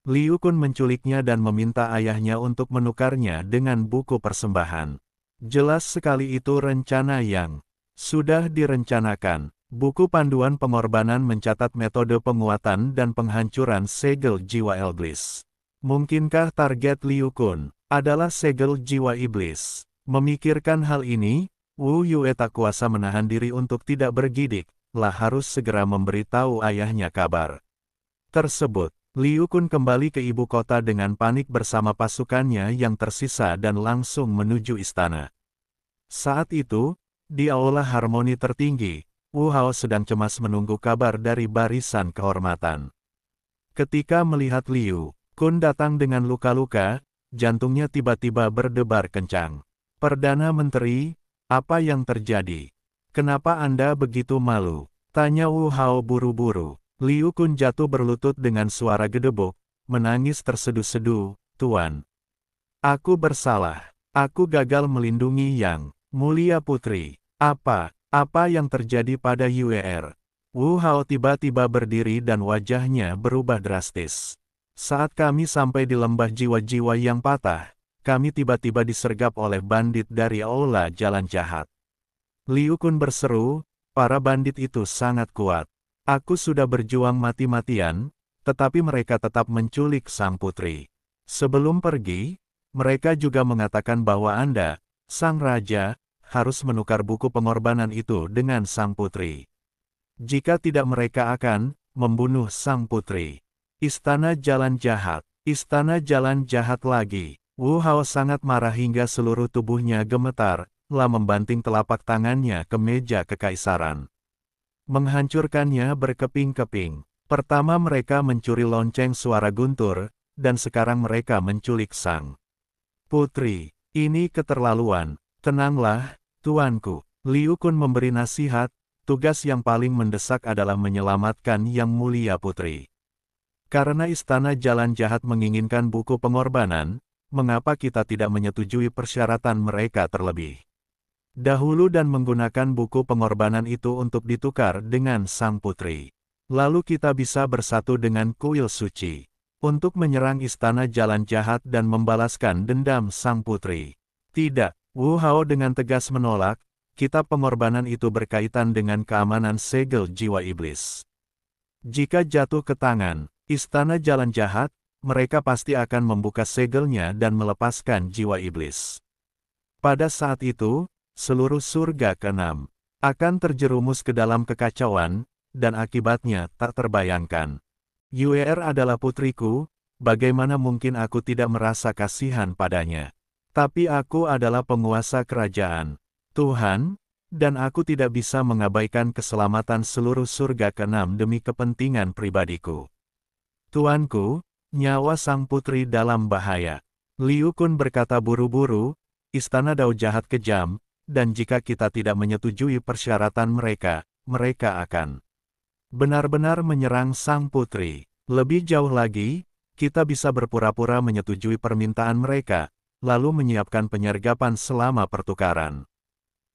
Liu Kun menculiknya dan meminta ayahnya untuk menukarnya dengan buku persembahan. Jelas sekali itu rencana yang sudah direncanakan. Buku panduan pengorbanan mencatat metode penguatan dan penghancuran segel jiwa iblis. Mungkinkah target Liu Kun adalah segel jiwa iblis? Memikirkan hal ini, Wu Yue tak kuasa menahan diri untuk tidak bergidik, harus segera memberitahu ayahnya kabar tersebut. Liu Kun kembali ke ibu kota dengan panik bersama pasukannya yang tersisa dan langsung menuju istana. Saat itu, di aula harmoni tertinggi, Wu Hao sedang cemas menunggu kabar dari barisan kehormatan. Ketika melihat Liu Kun datang dengan luka-luka, jantungnya tiba-tiba berdebar kencang. "Perdana Menteri, apa yang terjadi? Kenapa Anda begitu malu?" tanya Wu Hao buru-buru. Liu Kun jatuh berlutut dengan suara gedebuk, menangis terseduh-seduh, "Tuan, aku bersalah. Aku gagal melindungi Yang Mulia Putri. Apa yang terjadi pada UER?" Wu Hao tiba-tiba berdiri dan wajahnya berubah drastis. "Saat kami sampai di lembah jiwa-jiwa yang patah, kami tiba-tiba disergap oleh bandit dari aula jalan jahat." Liu Kun berseru, "Para bandit itu sangat kuat. Aku sudah berjuang mati-matian, tetapi mereka tetap menculik sang putri. Sebelum pergi, mereka juga mengatakan bahwa Anda, sang raja, harus menukar buku pengorbanan itu dengan sang putri. Jika tidak mereka akan membunuh sang putri." Istana jalan jahat. Istana jalan jahat lagi. Wu Hao sangat marah hingga seluruh tubuhnya gemetar, membanting telapak tangannya ke meja kekaisaran. Menghancurkannya berkeping-keping. Pertama mereka mencuri lonceng suara guntur, dan sekarang mereka menculik sang putri. Ini keterlaluan. "Tenanglah, tuanku." Liu Kun memberi nasihat, tugas yang paling mendesak adalah menyelamatkan Yang Mulia Putri. Karena istana jalan jahat menginginkan buku pengorbanan, mengapa kita tidak menyetujui persyaratan mereka terlebih dahulu dan menggunakan buku pengorbanan itu untuk ditukar dengan sang putri. Lalu kita bisa bersatu dengan kuil suci untuk menyerang istana jalan jahat dan membalaskan dendam sang putri. "Tidak," Wu Hao dengan tegas menolak, "kitab pengorbanan itu berkaitan dengan keamanan segel jiwa iblis. Jika jatuh ke tangan istana jalan jahat, mereka pasti akan membuka segelnya dan melepaskan jiwa iblis. Pada saat itu, seluruh surga ke-6 akan terjerumus ke dalam kekacauan, dan akibatnya tak terbayangkan. UER adalah putriku, bagaimana mungkin aku tidak merasa kasihan padanya? Tapi aku adalah penguasa kerajaan Tuhan, dan aku tidak bisa mengabaikan keselamatan seluruh surga ke-6 demi kepentingan pribadiku. Tuanku, nyawa sang putri dalam bahaya." Liu Kun berkata buru-buru, "Istana Dao jahat kejam, dan jika kita tidak menyetujui persyaratan mereka, mereka akan benar-benar menyerang sang putri. Lebih jauh lagi, kita bisa berpura-pura menyetujui permintaan mereka, lalu menyiapkan penyergapan selama pertukaran.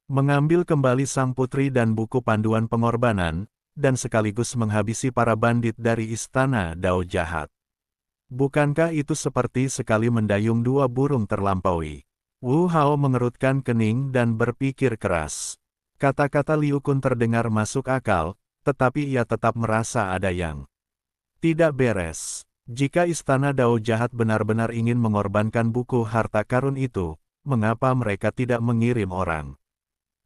Mengambil kembali sang putri dan buku panduan pengorbanan, dan sekaligus menghabisi para bandit dari istana Dao jahat. Bukankah itu seperti sekali mendayung dua burung terlampaui?" Wu Hao mengerutkan kening dan berpikir keras. Kata-kata Liu Kun terdengar masuk akal, tetapi ia tetap merasa ada yang tidak beres. Jika istana Dao jahat benar-benar ingin mengorbankan buku harta karun itu, mengapa mereka tidak mengirim orang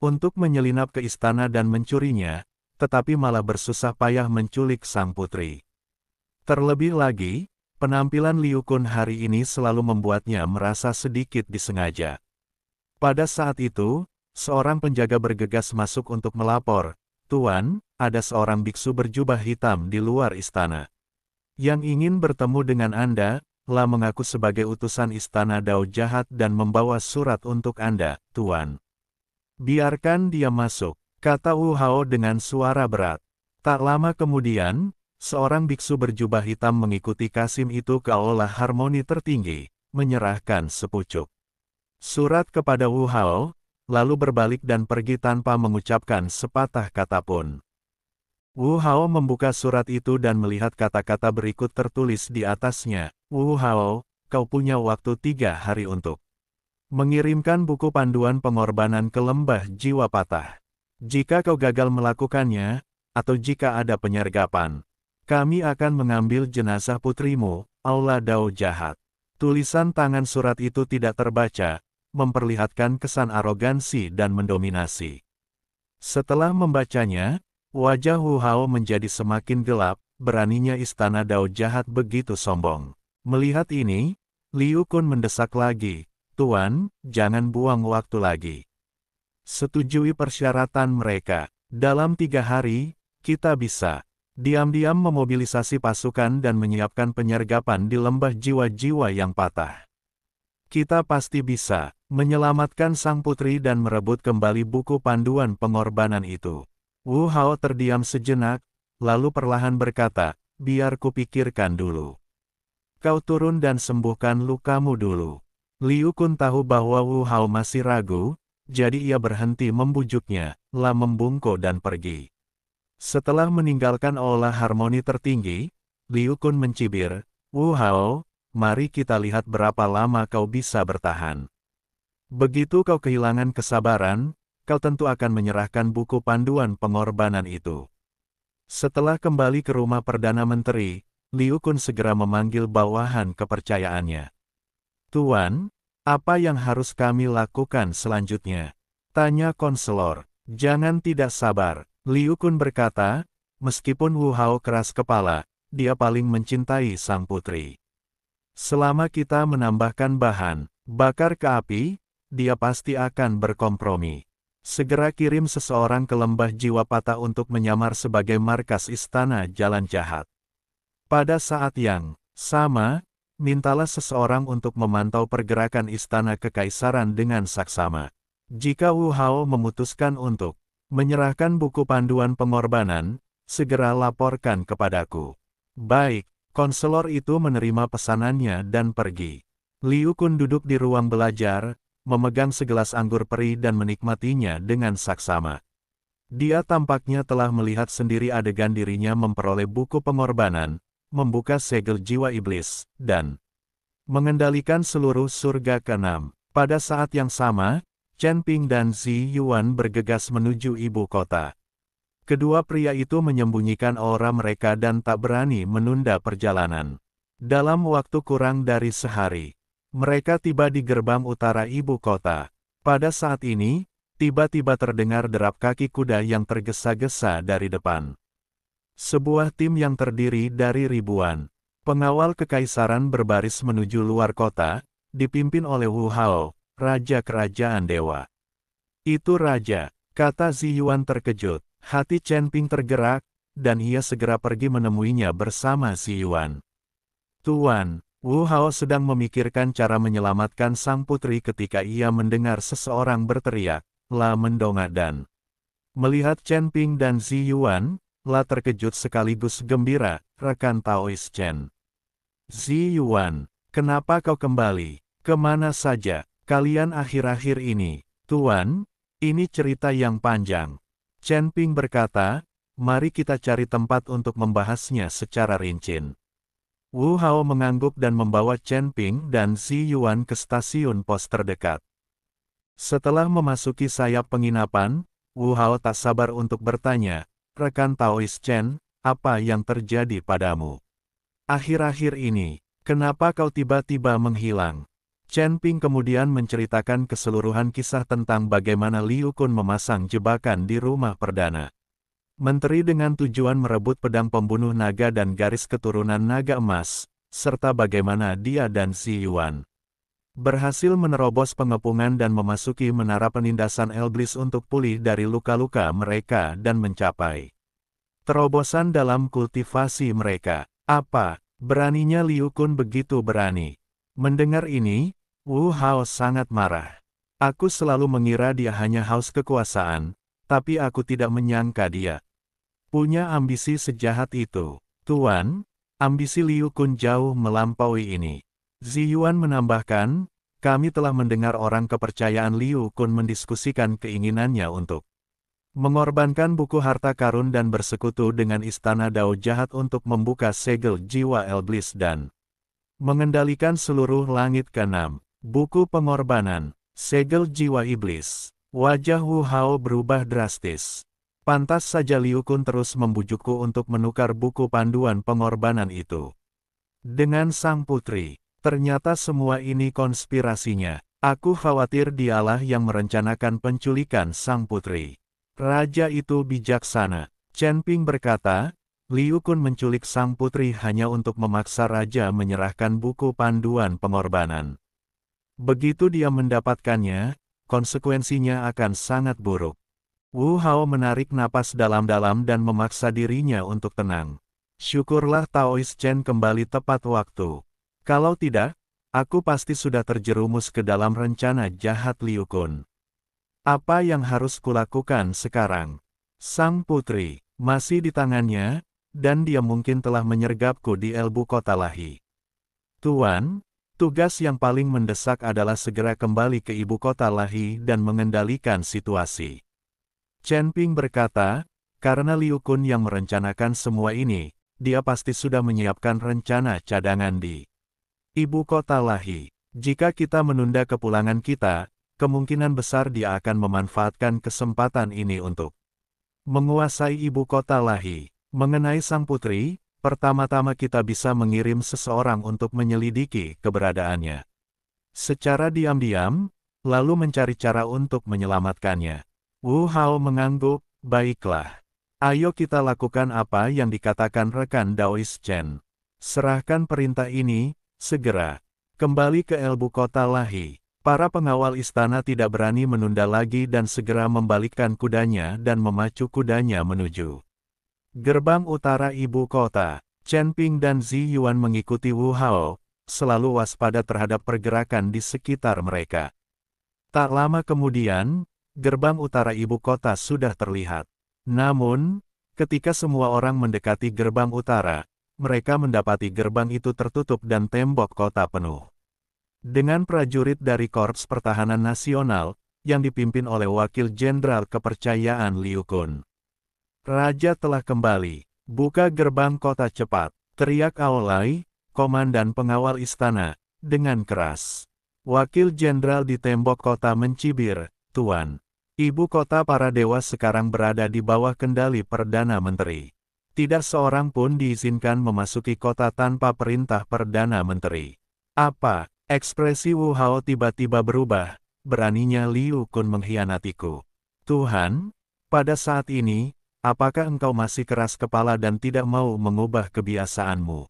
untuk menyelinap ke istana dan mencurinya, tetapi malah bersusah payah menculik sang putri? Terlebih lagi, penampilan Liu Kun hari ini selalu membuatnya merasa sedikit disengaja. Pada saat itu, seorang penjaga bergegas masuk untuk melapor, "Tuan, ada seorang biksu berjubah hitam di luar istana yang ingin bertemu dengan Anda, mengaku sebagai utusan istana Dao jahat dan membawa surat untuk Anda, Tuan." "Biarkan dia masuk," kata Wu Hao dengan suara berat. Tak lama kemudian, seorang biksu berjubah hitam mengikuti Kasim itu ke aula harmoni tertinggi, menyerahkan sepucuk surat kepada Wu Hao, lalu berbalik dan pergi tanpa mengucapkan sepatah kata pun. Wu Hao membuka surat itu dan melihat kata-kata berikut tertulis di atasnya, Wu Hao, kau punya waktu 3 hari untuk mengirimkan buku panduan pengorbanan ke lembah jiwa patah. Jika kau gagal melakukannya, atau jika ada penyergapan, kami akan mengambil jenazah putrimu, Aula Dao jahat. Tulisan tangan surat itu tidak terbaca, memperlihatkan kesan arogansi dan mendominasi. Setelah membacanya, wajah Wu Hao menjadi semakin gelap, beraninya istana Dao jahat begitu sombong. Melihat ini, Liu Kun mendesak lagi, Tuan, jangan buang waktu lagi. Setujui persyaratan mereka. Dalam 3 hari, kita bisa diam-diam memobilisasi pasukan dan menyiapkan penyergapan di lembah jiwa-jiwa yang patah. Kita pasti bisa menyelamatkan sang putri dan merebut kembali buku panduan pengorbanan itu. Wu Hao terdiam sejenak, lalu perlahan berkata, biar kupikirkan dulu. Kau turun dan sembuhkan lukamu dulu. Liu Kun tahu bahwa Wu Hao masih ragu, jadi ia berhenti membujuknya, lah membungkuk dan pergi. Setelah meninggalkan aula harmoni tertinggi, Liu Kun mencibir, Wu Hao, mari kita lihat berapa lama kau bisa bertahan. Begitu kau kehilangan kesabaran, kau tentu akan menyerahkan buku panduan pengorbanan itu. Setelah kembali ke rumah Perdana Menteri, Liu Kun segera memanggil bawahan kepercayaannya. Tuan, apa yang harus kami lakukan selanjutnya? Tanya konselor. Jangan tidak sabar. Liu Kun berkata, meskipun Wu Hao keras kepala, dia paling mencintai sang putri. Selama kita menambahkan bahan bakar ke api, dia pasti akan berkompromi. Segera kirim seseorang ke lembah jiwa patah untuk menyamar sebagai markas istana jalan jahat. Pada saat yang sama, mintalah seseorang untuk memantau pergerakan istana kekaisaran dengan saksama. Jika Wu Hao memutuskan untuk menyerahkan buku panduan pengorbanan, segera laporkan kepadaku. Baik, konselor itu menerima pesanannya dan pergi. Liu Kun duduk di ruang belajar, memegang segelas anggur perih dan menikmatinya dengan saksama. Dia tampaknya telah melihat sendiri adegan dirinya memperoleh buku pengorbanan, membuka segel jiwa iblis, dan mengendalikan seluruh surga ke-6. Pada saat yang sama, Chen Ping dan Zi Yuan bergegas menuju ibu kota. Kedua pria itu menyembunyikan aura mereka dan tak berani menunda perjalanan. Dalam waktu kurang dari sehari, mereka tiba di gerbang utara ibu kota. Pada saat ini, tiba-tiba terdengar derap kaki kuda yang tergesa-gesa dari depan. Sebuah tim yang terdiri dari ribuan pengawal kekaisaran berbaris menuju luar kota, dipimpin oleh Wu Hao, Raja Kerajaan Dewa. Itu raja, kata Zi Yuan terkejut. Hati Chen Ping tergerak, dan ia segera pergi menemuinya bersama Zi Yuan. Tuan, Wu Hao sedang memikirkan cara menyelamatkan sang putri ketika ia mendengar seseorang berteriak, lah mendongak dan melihat Chen Ping dan Zi Yuan, lah terkejut sekaligus gembira, rekan Taois Chen. Zi Yuan, kenapa kau kembali? Kemana saja kalian akhir-akhir ini? Tuan, ini cerita yang panjang. Chen Ping berkata, mari kita cari tempat untuk membahasnya secara rinci. Wu Hao mengangguk dan membawa Chen Ping dan Zi Yuan ke stasiun pos terdekat. Setelah memasuki sayap penginapan, Wu Hao tak sabar untuk bertanya, rekan Taois Chen, apa yang terjadi padamu? Akhir-akhir ini, kenapa kau tiba-tiba menghilang? Chen Ping kemudian menceritakan keseluruhan kisah tentang bagaimana Liu Kun memasang jebakan di rumah perdana menteri dengan tujuan merebut pedang pembunuh naga dan garis keturunan naga emas, serta bagaimana dia dan Zi Yuan berhasil menerobos pengepungan dan memasuki menara penindasan Elblis untuk pulih dari luka-luka mereka dan mencapai terobosan dalam kultivasi mereka. Apa, beraninya Liu Kun begitu berani? Mendengar ini, Wu Hao sangat marah. Aku selalu mengira dia hanya haus kekuasaan, tapi aku tidak menyangka dia punya ambisi sejahat itu. Tuan, ambisi Liu Kun jauh melampaui ini. Zi Yuan menambahkan, kami telah mendengar orang kepercayaan Liu Kun mendiskusikan keinginannya untuk mengorbankan buku harta karun dan bersekutu dengan istana Dao jahat untuk membuka segel jiwa Elblis dan Mengendalikan seluruh langit ke-6. Buku Pengorbanan. Segel Jiwa Iblis. Wajah Wu Hao berubah drastis. Pantas saja Liu Kun terus membujukku untuk menukar buku panduan pengorbanan itu dengan sang putri. Ternyata semua ini konspirasinya. Aku khawatir dialah yang merencanakan penculikan sang putri. Raja itu bijaksana. Chen Ping berkata, Liu Kun menculik sang putri hanya untuk memaksa raja menyerahkan buku panduan pengorbanan. Begitu dia mendapatkannya, konsekuensinya akan sangat buruk. Wu Hao menarik napas dalam-dalam dan memaksa dirinya untuk tenang. Syukurlah Taoist Chen kembali tepat waktu. Kalau tidak, aku pasti sudah terjerumus ke dalam rencana jahat Liu Kun. Apa yang harus kulakukan sekarang? Sang putri masih di tangannya, dan dia mungkin telah menyergapku di Elbu Kota Lahi. Tuan, tugas yang paling mendesak adalah segera kembali ke ibu kota Lahi dan mengendalikan situasi. Chen Ping berkata, karena Liu Kun yang merencanakan semua ini, dia pasti sudah menyiapkan rencana cadangan di ibu kota Lahi. Jika kita menunda kepulangan kita, kemungkinan besar dia akan memanfaatkan kesempatan ini untuk menguasai ibu kota Lahi. Mengenai sang putri, pertama-tama kita bisa mengirim seseorang untuk menyelidiki keberadaannya secara diam-diam, lalu mencari cara untuk menyelamatkannya. Wu Hao mengangguk, baiklah. Ayo kita lakukan apa yang dikatakan rekan Daoist Chen. Serahkan perintah ini, segera. Kembali ke Elbu Kota Lahi. Para pengawal istana tidak berani menunda lagi dan segera membalikkan kudanya dan memacu kudanya menuju gerbang utara ibu kota. Chen Ping dan Zi Yuan mengikuti Wu Hao, selalu waspada terhadap pergerakan di sekitar mereka. Tak lama kemudian, gerbang utara ibu kota sudah terlihat. Namun, ketika semua orang mendekati gerbang utara, mereka mendapati gerbang itu tertutup dan tembok kota penuh dengan prajurit dari Korps Pertahanan Nasional, yang dipimpin oleh Wakil Jenderal Kepercayaan Liu Kun. Raja telah kembali. Buka gerbang kota cepat, teriak Aolai, komandan pengawal istana, dengan keras. Wakil Jenderal di tembok kota mencibir, Tuan. Ibu kota para dewa sekarang berada di bawah kendali Perdana Menteri. Tidak seorang pun diizinkan memasuki kota tanpa perintah Perdana Menteri. Apa? Ekspresi Wu Hao tiba-tiba berubah, beraninya Liu Kun mengkhianatiku. Tuhan, pada saat ini, apakah engkau masih keras kepala dan tidak mau mengubah kebiasaanmu?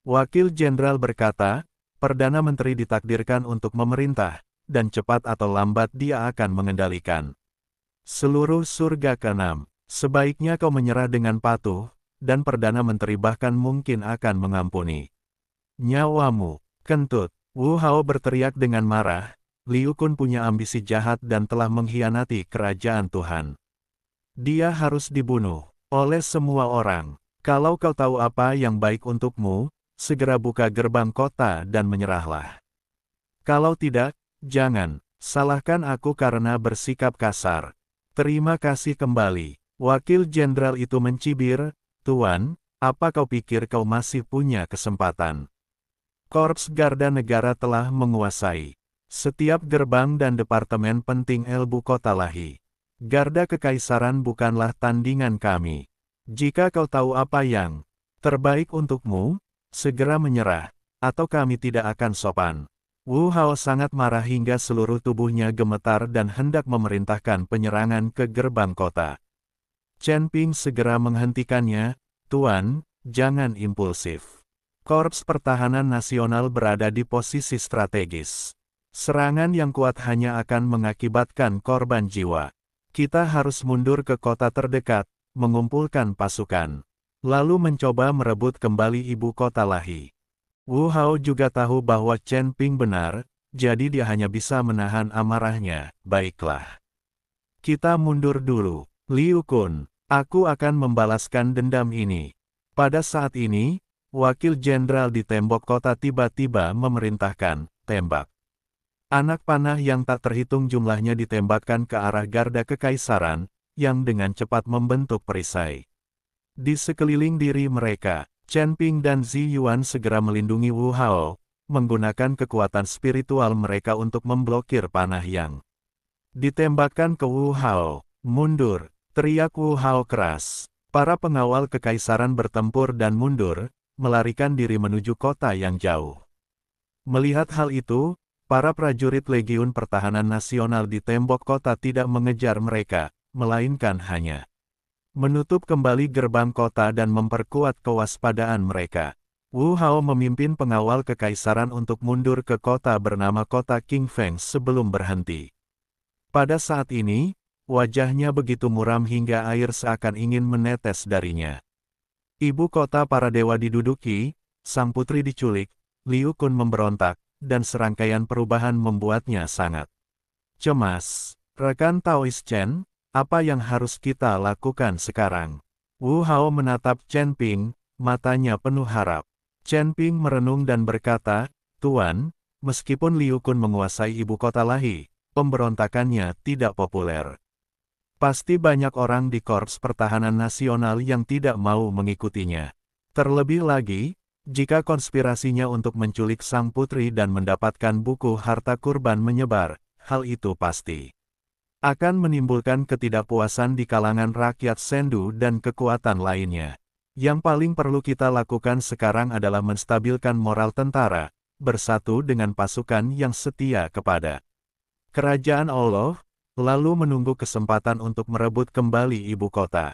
Wakil Jenderal berkata, Perdana Menteri ditakdirkan untuk memerintah, dan cepat atau lambat dia akan mengendalikan seluruh surga ke-6. Sebaiknya kau menyerah dengan patuh, dan Perdana Menteri bahkan mungkin akan mengampuni nyawamu. Kentut, Wu Hao berteriak dengan marah, Liu Kun punya ambisi jahat dan telah mengkhianati kerajaan Tuhan. Dia harus dibunuh oleh semua orang. Kalau kau tahu apa yang baik untukmu, segera buka gerbang kota dan menyerahlah. Kalau tidak, jangan salahkan aku karena bersikap kasar. Terima kasih kembali. Wakil Jenderal itu mencibir, Tuan, apa kau pikir kau masih punya kesempatan? Korps Garda Negara telah menguasai setiap gerbang dan departemen penting Elbu Kota Lahi. Garda Kekaisaran bukanlah tandingan kami. Jika kau tahu apa yang terbaik untukmu, segera menyerah, atau kami tidak akan sopan. Wu Hao sangat marah hingga seluruh tubuhnya gemetar dan hendak memerintahkan penyerangan ke gerbang kota. Chen Ping segera menghentikannya, Tuan, jangan impulsif. Korps Pertahanan Nasional berada di posisi strategis. Serangan yang kuat hanya akan mengakibatkan korban jiwa. Kita harus mundur ke kota terdekat, mengumpulkan pasukan, lalu mencoba merebut kembali ibu kota Lahi. Wu Hao juga tahu bahwa Chen Ping benar, jadi dia hanya bisa menahan amarahnya. Baiklah. Kita mundur dulu. Liu Kun, aku akan membalaskan dendam ini. Pada saat ini, Wakil Jenderal di tembok kota tiba-tiba memerintahkan, tembak. Anak panah yang tak terhitung jumlahnya ditembakkan ke arah Garda Kekaisaran, yang dengan cepat membentuk perisai di sekeliling diri mereka. Chen Ping dan Zi Yuan segera melindungi Wu Hao, menggunakan kekuatan spiritual mereka untuk memblokir panah yang ditembakkan ke Wu Hao. Mundur, teriak Wu Hao keras. Para pengawal kekaisaran bertempur dan mundur, melarikan diri menuju kota yang jauh. Melihat hal itu, para prajurit Legiun Pertahanan Nasional di tembok kota tidak mengejar mereka, melainkan hanya menutup kembali gerbang kota dan memperkuat kewaspadaan mereka. Wu Hao memimpin pengawal kekaisaran untuk mundur ke kota bernama Kota King Feng sebelum berhenti. Pada saat ini, wajahnya begitu muram hingga air seakan ingin menetes darinya. Ibu kota para dewa diduduki, sang putri diculik, Liu Kun memberontak, dan serangkaian perubahan membuatnya sangat cemas. Rekan Taoist Chen, apa yang harus kita lakukan sekarang? Wu Hao menatap Chen Ping, matanya penuh harap. Chen Ping merenung dan berkata, Tuan, meskipun Liu Kun menguasai ibu kota Lahi, pemberontakannya tidak populer. Pasti banyak orang di Korps Pertahanan Nasional yang tidak mau mengikutinya. Terlebih lagi, jika konspirasinya untuk menculik sang putri dan mendapatkan buku harta kurban menyebar, hal itu pasti akan menimbulkan ketidakpuasan di kalangan rakyat Sendu dan kekuatan lainnya. Yang paling perlu kita lakukan sekarang adalah menstabilkan moral tentara, bersatu dengan pasukan yang setia kepada Kerajaan Allah, lalu menunggu kesempatan untuk merebut kembali ibu kota.